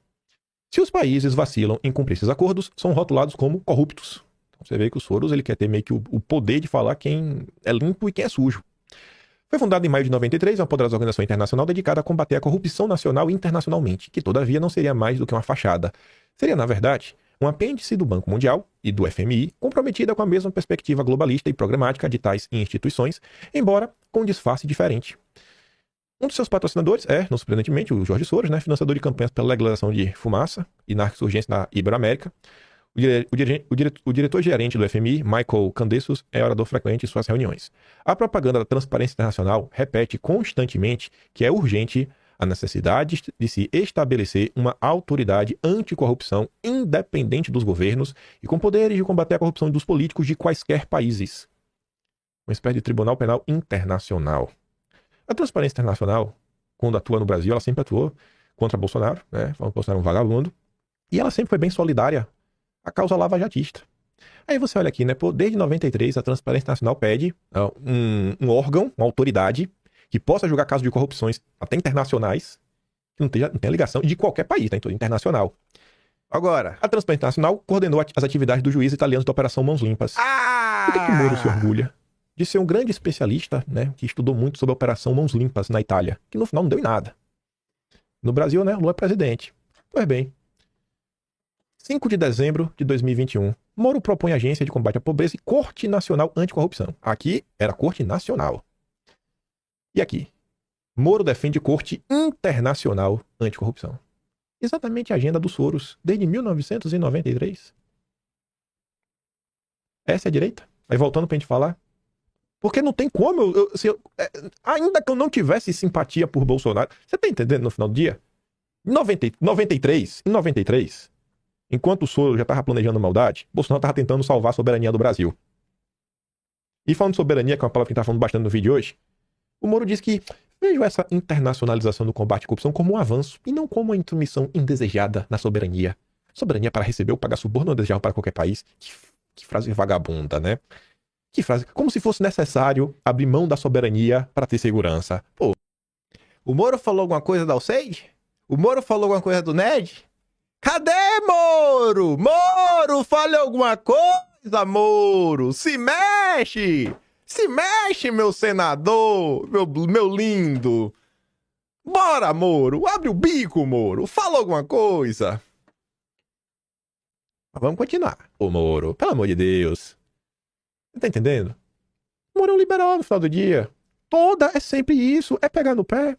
Se os países vacilam em cumprir esses acordos, são rotulados como corruptos. Então você vê que o Soros, ele quer ter meio que o poder de falar quem é limpo e quem é sujo. Foi fundado em maio de 93, uma poderosa organização internacional dedicada a combater a corrupção nacional e internacionalmente, que todavia não seria mais do que uma fachada. Seria, na verdade, um apêndice do Banco Mundial e do FMI, comprometida com a mesma perspectiva globalista e programática de tais instituições, embora com um disfarce diferente. Um dos seus patrocinadores é, não surpreendentemente, o Jorge Soros, né, financiador de campanhas pela legalização de fumaça e narco-insurgência na Iberoamérica. O diretor-gerente do FMI, Michael Candesos, é orador frequente em suas reuniões. A propaganda da transparência internacional repete constantemente que é urgente a necessidade de se estabelecer uma autoridade anticorrupção independente dos governos e com poderes de combater a corrupção dos políticos de quaisquer países. Uma espécie de tribunal penal internacional. A Transparência Internacional, quando atua no Brasil, ela sempre atuou contra Bolsonaro, né? Falando que Bolsonaro é um vagabundo. E ela sempre foi bem solidária à causa lavajatista. Aí você olha aqui, né? Pô, desde 93, a Transparência Internacional pede um órgão, uma autoridade, que possa julgar casos de corrupções até internacionais, que não tenha ligação de qualquer país, né? Então, internacional. Agora, a Transparência Internacional coordenou as atividades dos juízes italianos da Operação Mãos Limpas. Por que Moro se orgulha de ser um grande especialista, né? Que estudou muito sobre a Operação Mãos Limpas na Itália, que no final não deu em nada. No Brasil, né? Lula é presidente. Pois bem. 5 de dezembro de 2021, Moro propõe Agência de Combate à Pobreza e Corte Nacional Anticorrupção. Aqui era Corte Nacional. E aqui, Moro defende Corte Internacional Anticorrupção. Exatamente a agenda dos Soros, desde 1993. Essa é a direita? Aí voltando pra gente falar. Porque não tem como, ainda que eu não tivesse simpatia por Bolsonaro, você tá entendendo no final do dia? Em 93, enquanto o Soro já estava planejando maldade, Bolsonaro estava tentando salvar a soberania do Brasil. E falando de soberania, que é uma palavra que a gente está falando bastante no vídeo de hoje, o Moro diz que vejo essa internacionalização do combate à corrupção como um avanço e não como uma intromissão indesejada na soberania. Soberania para receber ou pagar suborno não desejável para qualquer país. Que frase vagabunda, né? Que frase, como se fosse necessário abrir mão da soberania para ter segurança. Pô, o Moro falou alguma coisa da Alceide? O Moro falou alguma coisa do Ned? Cadê Moro? Moro, fale alguma coisa, Moro! Se mexe! Se mexe, meu senador! Meu lindo! Bora, Moro! Abre o bico, Moro! Fala alguma coisa! Mas vamos continuar. Ô, Moro, pelo amor de Deus. Você tá entendendo? Moro é um liberal no final do dia. Toda é sempre isso, é pegar no pé.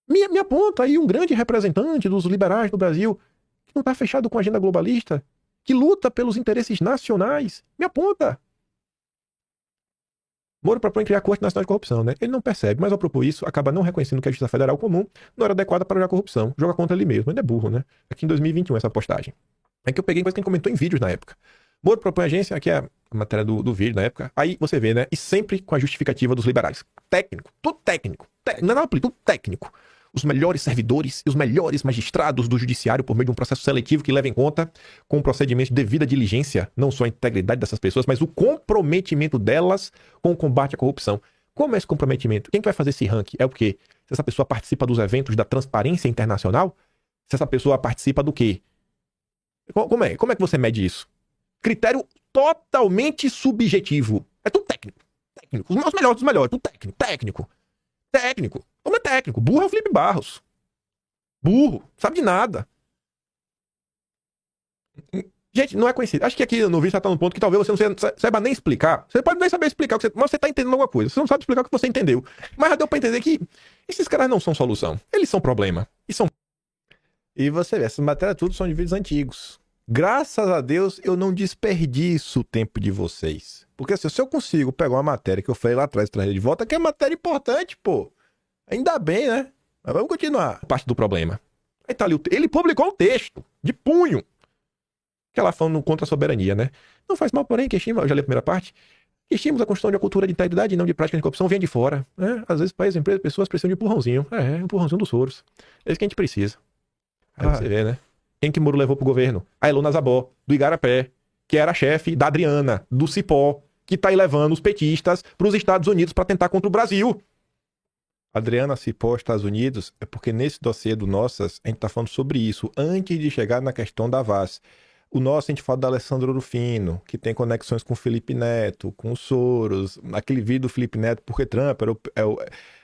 Me aponta aí um grande representante dos liberais do Brasil que não tá fechado com a agenda globalista, que luta pelos interesses nacionais. Me aponta. Moro propõe criar a Corte Nacional de Corrupção, né? Ele não percebe, mas ao propor isso, acaba não reconhecendo que a Justiça Federal comum não era adequada para jogar corrupção. Joga contra ele mesmo. Ele é burro, né? Aqui em 2021, essa postagem. É que eu peguei coisa que a gente comentou em vídeos na época. Moro propõe agência, aqui é a matéria do vídeo na época. Aí você vê, né? E sempre com a justificativa dos liberais. Técnico. Tudo técnico. Não é nada político, tudo técnico. Os melhores servidores e os melhores magistrados do judiciário por meio de um processo seletivo que leva em conta, com um procedimento de devida diligência, não só a integridade dessas pessoas, mas o comprometimento delas com o combate à corrupção. Como é esse comprometimento? Quem que vai fazer esse ranking? É o quê? Se essa pessoa participa dos eventos da Transparência Internacional? Se essa pessoa participa do quê? Como é que você mede isso? Critério totalmente subjetivo. É tudo técnico. Técnico. Os melhores dos melhores. Tudo técnico. Técnico. Como é técnico? Burro é o Felipe Barros. Burro. Sabe de nada. Gente, não é conhecido. Acho que aqui no vídeo já tá num ponto que talvez você não saiba nem explicar. Você pode nem saber explicar, mas você tá entendendo alguma coisa. Você não sabe explicar o que você entendeu. Mas já deu pra entender que esses caras não são solução. Eles são problema. E você vê, essas matérias tudo são de vídeos antigos. Graças a Deus, eu não desperdiço o tempo de vocês. Porque assim, se eu consigo pegar uma matéria que eu falei lá atrás e trazer de volta, que é matéria importante, pô. Ainda bem, né? Mas vamos continuar. Parte do problema. Aí tá ali, ele publicou um texto de punho. Que ela falando contra a soberania, né? Não faz mal, porém, que estima, eu já li a primeira parte, que estimamos a construção de uma cultura de integridade e não de prática de corrupção vem de fora. Né? Às vezes, países, empresas, pessoas precisam de empurrãozinho. Um empurrãozinho dos Soros. É isso que a gente precisa. Aí você vê, né? Quem que Moro levou pro governo? A Ilona Zabó, do Igarapé, que era chefe da Adriana, do Cipó, que tá aí levando os petistas pros Estados Unidos pra tentar contra o Brasil. Adriana Cipó, Estados Unidos, é porque nesse dossiê do Nossas, a gente tá falando sobre isso, antes de chegar na questão da Vaz. O nosso, a gente fala da Alessandro Rufino, que tem conexões com o Felipe Neto, com o Soros, aquele vídeo do Felipe Neto, porque Trump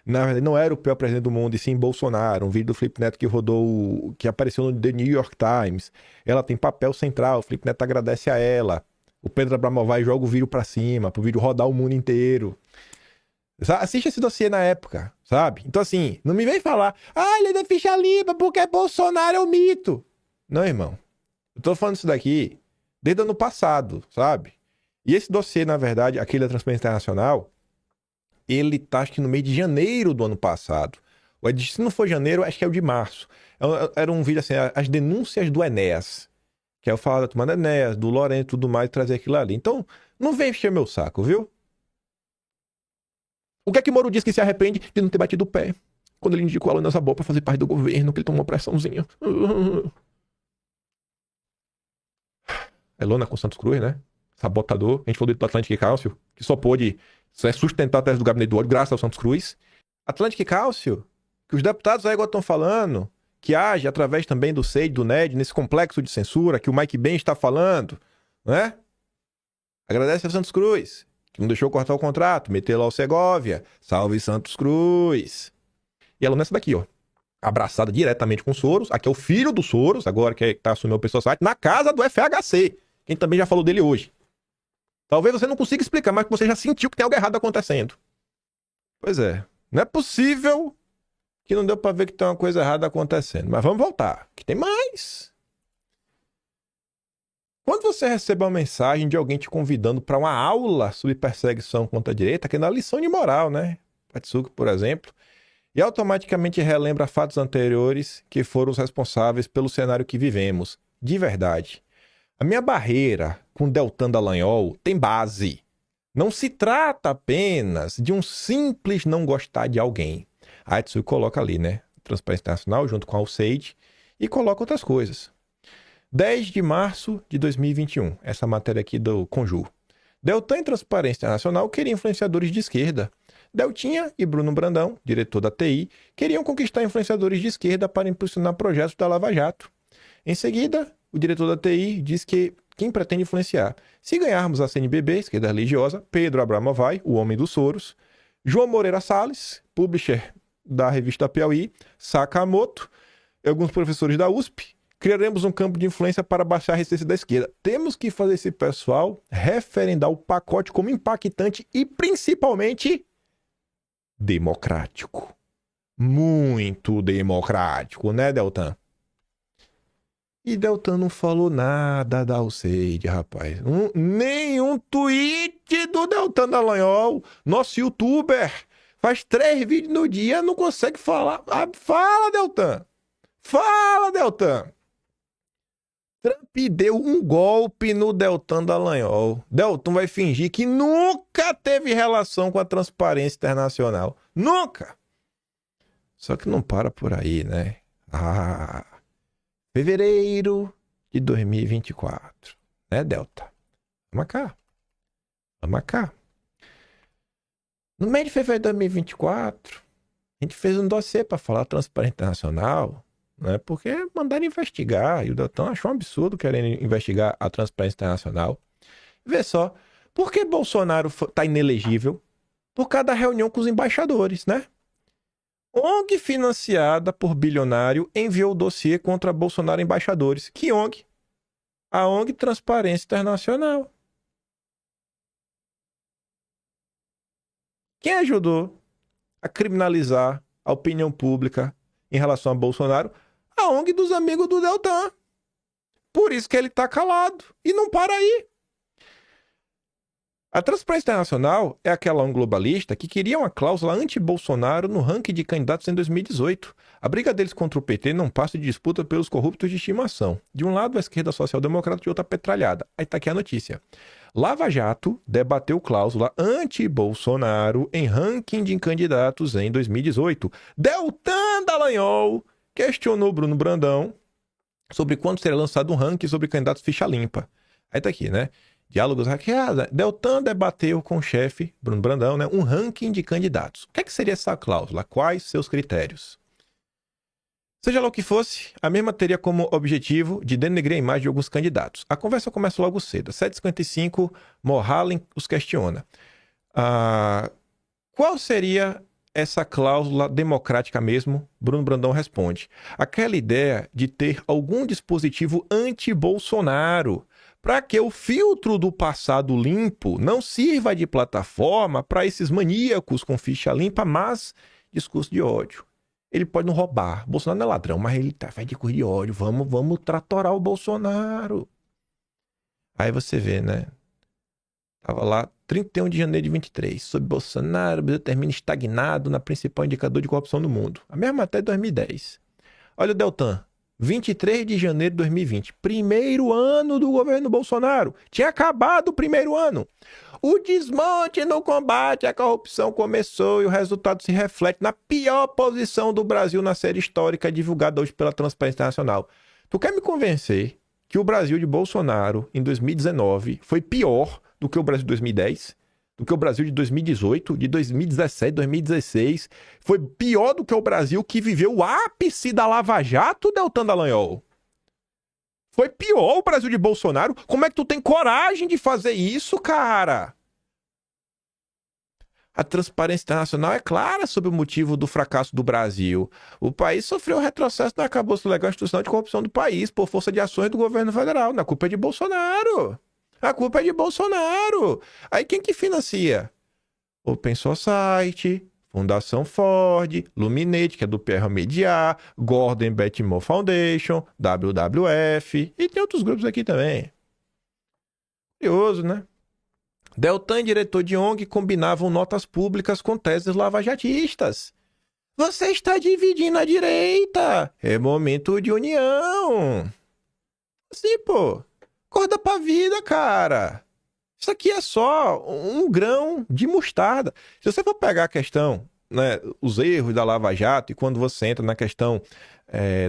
na verdade, não era o pior presidente do mundo, e sim Bolsonaro. Um vídeo do Felipe Neto que rodou, que apareceu no The New York Times. Ela tem papel central, o Felipe Neto agradece a ela. O Pedro Abramovay joga o vídeo pra cima, pro vídeo rodar o mundo inteiro. Assiste esse dossiê na época, sabe? Então assim, não me vem falar, ele é da ficha limpa porque Bolsonaro é um mito. Não, irmão. Eu tô falando isso daqui desde o ano passado, sabe? E esse dossiê, na verdade, aquele da Transparência Internacional, ele tá, acho que no mês de janeiro do ano passado. Se não for janeiro, acho que é o de março. Era um vídeo assim, as denúncias do Enéas. Que é eu falar da turma do Enéas, do Lourenço e tudo mais, e trazer aquilo ali. Então, não vem encher meu saco, viu? O que é que Moro disse que se arrepende de não ter batido o pé? Quando ele indicou a Luísa Sabor pra fazer parte do governo, que ele tomou uma pressãozinha. É lona com Santos Cruz, né? Sabotador. A gente falou do Atlântico e Cálcio, que só pôde sustentar a tese do gabinete do ódio graças ao Santos Cruz. Atlântico e Cálcio, que os deputados aí agora estão falando, que age através também do SEID, do NED, nesse complexo de censura que o Mike Ben está falando, né? Agradece ao Santos Cruz, que não deixou cortar o contrato, meteu lá o Segovia. Salve Santos Cruz. E ela nessa daqui, ó. Abraçada diretamente com o Soros. Aqui é o filho do Soros, agora que tá assumindo o pessoal site, na casa do FHC. Quem também já falou dele hoje. Talvez você não consiga explicar, mas você já sentiu que tem algo errado acontecendo. Pois é. Não é possível que não deu pra ver que tem uma coisa errada acontecendo. Mas vamos voltar, que tem mais. Quando você recebe uma mensagem de alguém te convidando para uma aula sobre perseguição contra a direita, que é na lição de moral, né? Patsuki, por exemplo, e automaticamente relembra fatos anteriores que foram os responsáveis pelo cenário que vivemos. De verdade. A minha barreira com Deltan Dallagnol tem base. Não se trata apenas de um simples não gostar de alguém. A Atsuki coloca ali, né? Transparência Internacional junto com a Alceide e coloca outras coisas. 10 de março de 2021, essa matéria aqui do Conjur. Deltan e Transparência Internacional queriam influenciadores de esquerda. Deltinha e Bruno Brandão, diretor da TI, queriam conquistar influenciadores de esquerda para impulsionar projetos da Lava Jato. Em seguida, o diretor da TI diz que quem pretende influenciar? Se ganharmos a CNBB, esquerda religiosa, Pedro Abramovay, o homem dos Soros, João Moreira Salles, publisher da revista Piauí, Sakamoto, e alguns professores da USP, criaremos um campo de influência para baixar a resistência da esquerda. Temos que fazer esse pessoal referendar o pacote como impactante e, principalmente, democrático. Muito democrático, né, Deltan? E Deltan não falou nada da Alceide, rapaz. Nenhum tweet do Deltan Dallagnol, nosso youtuber. Faz 3 vídeos no dia, não consegue falar. Fala, Deltan! Fala, Deltan! Trump deu um golpe no Deltan Dallagnol. Deltan vai fingir que nunca teve relação com a Transparência Internacional. Nunca! Só que não para por aí, né? Fevereiro de 2024. Né, Delta? Vamos cá. Vamos cá. No mês de fevereiro de 2024, a gente fez um dossiê para falar Transparência Internacional, né? Porque mandaram investigar e o Deltan achou um absurdo querendo investigar a Transparência Internacional. Vê só, por que Bolsonaro tá inelegível? Por causa da reunião com os embaixadores, né? ONG financiada por bilionário enviou o dossiê contra Bolsonaro embaixadores. Que ONG? A ONG Transparência Internacional. Quem ajudou a criminalizar a opinião pública em relação a Bolsonaro? A ONG dos amigos do Deltan. Por isso que ele tá calado. E não para aí. A Transparência Internacional é aquela ONG globalista que queria uma cláusula anti-Bolsonaro no ranking de candidatos em 2018. A briga deles contra o PT não passa de disputa pelos corruptos de estimação. De um lado, a esquerda social-democrata, de outra, a petralhada. Aí tá aqui a notícia. Lava Jato debateu cláusula anti-Bolsonaro em ranking de candidatos em 2018. Deltan Dallagnol questionou Bruno Brandão sobre quando será lançado um ranking sobre candidatos ficha limpa. Aí tá aqui, né? Diálogos hackeados. Deltan debateu com o chefe, Bruno Brandão, né, um ranking de candidatos. O que é que seria essa cláusula? Quais seus critérios? Seja lá o que fosse, a mesma teria como objetivo de denegrir a imagem de alguns candidatos. A conversa começa logo cedo. 7h55, Mohalen os questiona. Qual seria essa cláusula democrática mesmo? Bruno Brandão responde. Aquela ideia de ter algum dispositivo anti-Bolsonaro, para que o filtro do passado limpo não sirva de plataforma para esses maníacos com ficha limpa, mas discurso de ódio. Ele pode não roubar. Bolsonaro não é ladrão, mas ele faz discurso de ódio. Vamos tratorar o Bolsonaro. Aí você vê, né? Tava lá 31 de janeiro de 23. Sob Bolsonaro, o Brasil termina estagnado na principal indicador de corrupção do mundo. A mesma até 2010. Olha o Deltan. 23 de janeiro de 2020. Primeiro ano do governo Bolsonaro. Tinha acabado o primeiro ano. O desmonte no combate à corrupção começou e o resultado se reflete na pior posição do Brasil na série histórica divulgada hoje pela Transparência Internacional. Tu quer me convencer que o Brasil de Bolsonaro, em 2019, foi pior do que o Brasil de 2010, do que o Brasil de 2018, de 2017, 2016, foi pior do que o Brasil que viveu o ápice da Lava Jato, Deltan Dallagnol? Foi pior o Brasil de Bolsonaro? Como é que tu tem coragem de fazer isso, cara? A Transparência Internacional é clara sobre o motivo do fracasso do Brasil. O país sofreu retrocesso no arcabouço legal institucional de corrupção do país por força de ações do governo federal. A culpa é de Bolsonaro. A culpa é de Bolsonaro. Aí quem que financia? Open Society, Fundação Ford, Luminate, que é do Pierre Mediar, Gordon Betty Foundation, WWF, e tem outros grupos aqui também. Curioso, né? Deltan e diretor de ONG combinavam notas públicas com teses lavajatistas. Você está dividindo a direita. É momento de união. Assim, pô. Acorda pra vida, cara. Isso aqui é só um grão de mostarda. Se você for pegar a questão, né, os erros da Lava Jato, e quando você entra na questão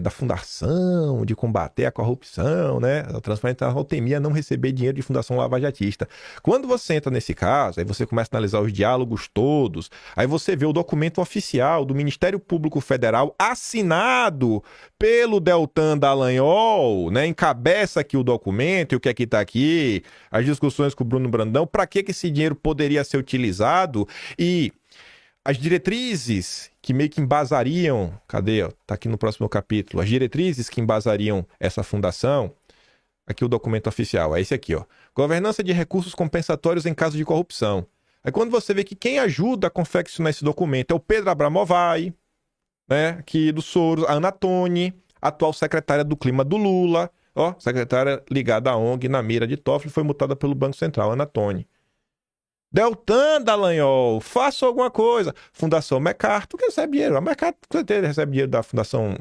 da fundação, de combater a corrupção, né, a Transparência Internacional temia não receber dinheiro de fundação lavajatista. Quando você entra nesse caso, aí você começa a analisar os diálogos todos, aí você vê o documento oficial do Ministério Público Federal assinado pelo Deltan Dallagnol, né, encabeça aqui o documento, e o que é que está aqui, as discussões com o Bruno Brandão, para que esse dinheiro poderia ser utilizado, e as diretrizes que meio que embasariam, cadê? Tá aqui no próximo capítulo. As diretrizes que embasariam essa fundação, aqui o documento oficial, é esse aqui, ó. Governança de recursos compensatórios em caso de corrupção. Aí quando você vê que quem ajuda a confeccionar esse documento é o Pedro Abramovay, né, aqui do Soros, a Ana Toni, atual secretária do Clima do Lula, ó, secretária ligada à ONG na mira de Toffoli, foi multada pelo Banco Central, Ana Toni. Deltan Dallagnol, faça alguma coisa. Fundação MacArthur, que recebe dinheiro. A MacArthur, com certeza, recebe dinheiro da Fundação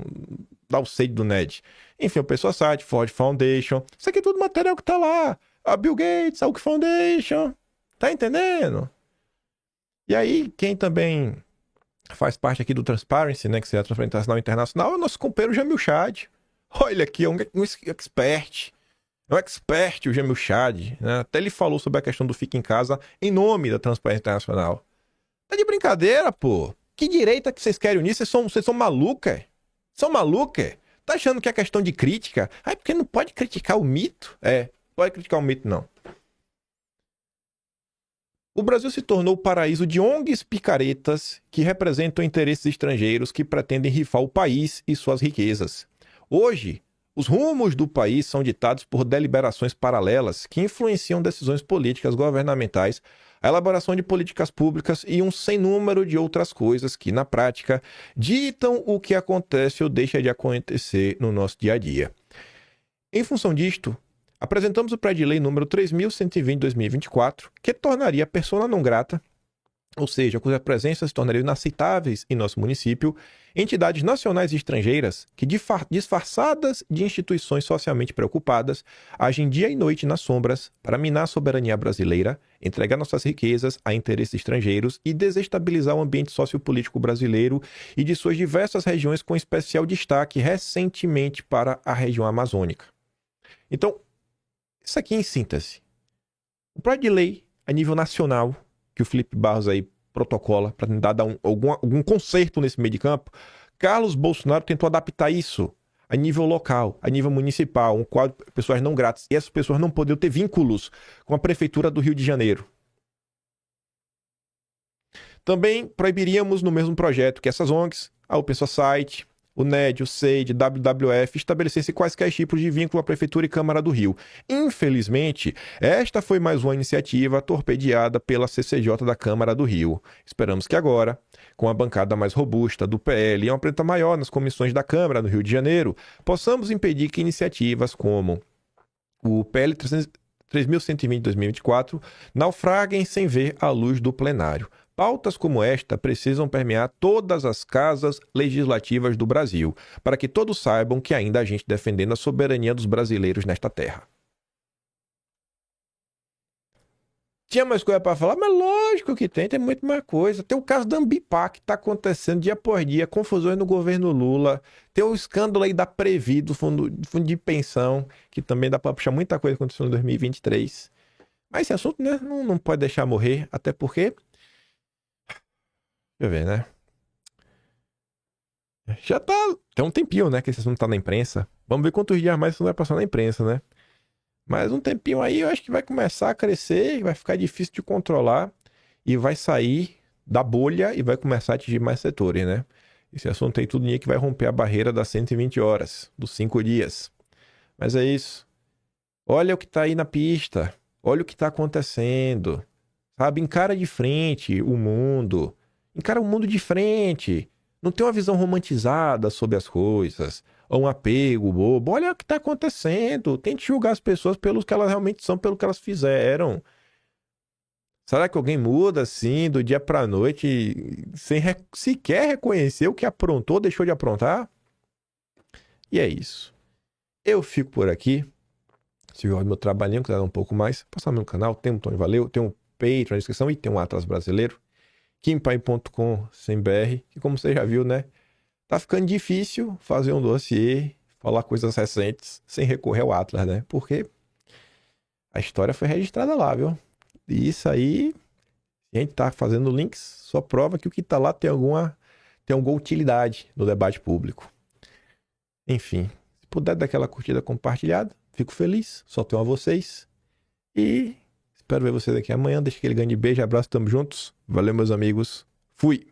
da USAID do NED. Enfim, o Pessoa Site, Ford Foundation. Isso aqui é tudo material que tá lá. A Bill Gates, a Oak Foundation. Tá entendendo? E aí, quem também faz parte aqui do Transparency, né, que seria a Transparência Internacional, é o nosso companheiro Jamil Chad. Olha aqui, é um expert. É um expert, o Jamil Chad, né? Até ele falou sobre a questão do Fica em Casa em nome da Transparência Internacional. Tá de brincadeira, pô. Que direita que vocês querem unir? Vocês são malucos, é? São malucos, é? Tá achando que é questão de crítica? Ah, porque não pode criticar o mito? É, pode criticar o mito, não. O Brasil se tornou o paraíso de ONGs picaretas que representam interesses estrangeiros que pretendem rifar o país e suas riquezas. Hoje, os rumos do país são ditados por deliberações paralelas que influenciam decisões políticas governamentais, a elaboração de políticas públicas e um sem número de outras coisas que, na prática, ditam o que acontece ou deixa de acontecer no nosso dia a dia. Em função disto, apresentamos o projeto de lei número 3.120/2024, que tornaria a persona não grata, ou seja, cuja presença se tornaria inaceitáveis em nosso município, entidades nacionais e estrangeiras que, disfarçadas de instituições socialmente preocupadas, agem dia e noite nas sombras para minar a soberania brasileira, entregar nossas riquezas a interesses estrangeiros e desestabilizar o ambiente sociopolítico brasileiro e de suas diversas regiões, com especial destaque recentemente para a região amazônica. Então, isso aqui em síntese. O projeto de lei a nível nacional, que o Felipe Barros aí protocola para tentar dar algum conserto nesse meio de campo, Carlos Bolsonaro tentou adaptar isso a nível local, a nível municipal, um quadro de pessoas não gratas. E essas pessoas não poderiam ter vínculos com a Prefeitura do Rio de Janeiro. Também proibiríamos no mesmo projeto que essas ONGs, a Open Society, o NED, o SEID, WWF, estabelecessem quaisquer tipos de vínculo à Prefeitura e Câmara do Rio. Infelizmente, esta foi mais uma iniciativa torpedeada pela CCJ da Câmara do Rio. Esperamos que agora, com a bancada mais robusta do PL e uma presença maior nas comissões da Câmara do Rio de Janeiro, possamos impedir que iniciativas como o PL 3.120 de 2024 naufraguem sem ver a luz do plenário. Pautas como esta precisam permear todas as casas legislativas do Brasil, para que todos saibam que ainda há gente defendendo a soberania dos brasileiros nesta terra. Tinha mais coisa para falar? Mas lógico que tem muito mais coisa. Tem o caso da Ambipar, que está acontecendo dia por dia, confusões no governo Lula. Tem o escândalo aí da Previ, do fundo de pensão, que também dá para puxar muita coisa que aconteceu em 2023. Mas esse assunto, né, não pode deixar morrer, até porque... Deixa eu ver, né? Já tá... Tem um tempinho, né, que esse assunto tá na imprensa. Vamos ver quantos dias mais isso não vai passar na imprensa, né? Mas um tempinho aí eu acho que vai começar a crescer, vai ficar difícil de controlar e vai sair da bolha e vai começar a atingir mais setores, né? Esse assunto aí tudo que vai romper a barreira das 120 horas, dos 5 dias. Mas é isso. Olha o que tá aí na pista. Olha o que tá acontecendo. Sabe? Encara de frente o mundo. Encara o mundo de frente. Não tem uma visão romantizada sobre as coisas. Ou um apego bobo. Olha o que está acontecendo. Tente julgar as pessoas pelo que elas realmente são, pelo que elas fizeram. Será que alguém muda assim, do dia para a noite, sem sequer reconhecer o que aprontou, deixou de aprontar? E é isso. Eu fico por aqui. Se gosta do meu trabalhinho, quiser dar um pouco mais, passar no meu canal. Tem um Tony Valeu, tem um Patreon na descrição e tem um Atlas Brasileiro. kimpai.com.br, que como você já viu, né? Tá ficando difícil fazer um dossiê, falar coisas recentes, sem recorrer ao Atlas, né? Porque a história foi registrada lá, viu? E isso aí, se a gente tá fazendo links, só prova que o que tá lá tem alguma utilidade no debate público. Enfim, se puder dar aquela curtida compartilhada, fico feliz. Só tenho a vocês. E espero ver vocês aqui amanhã. Deixa aquele grande beijo, abraço, tamo juntos. Valeu, meus amigos. Fui!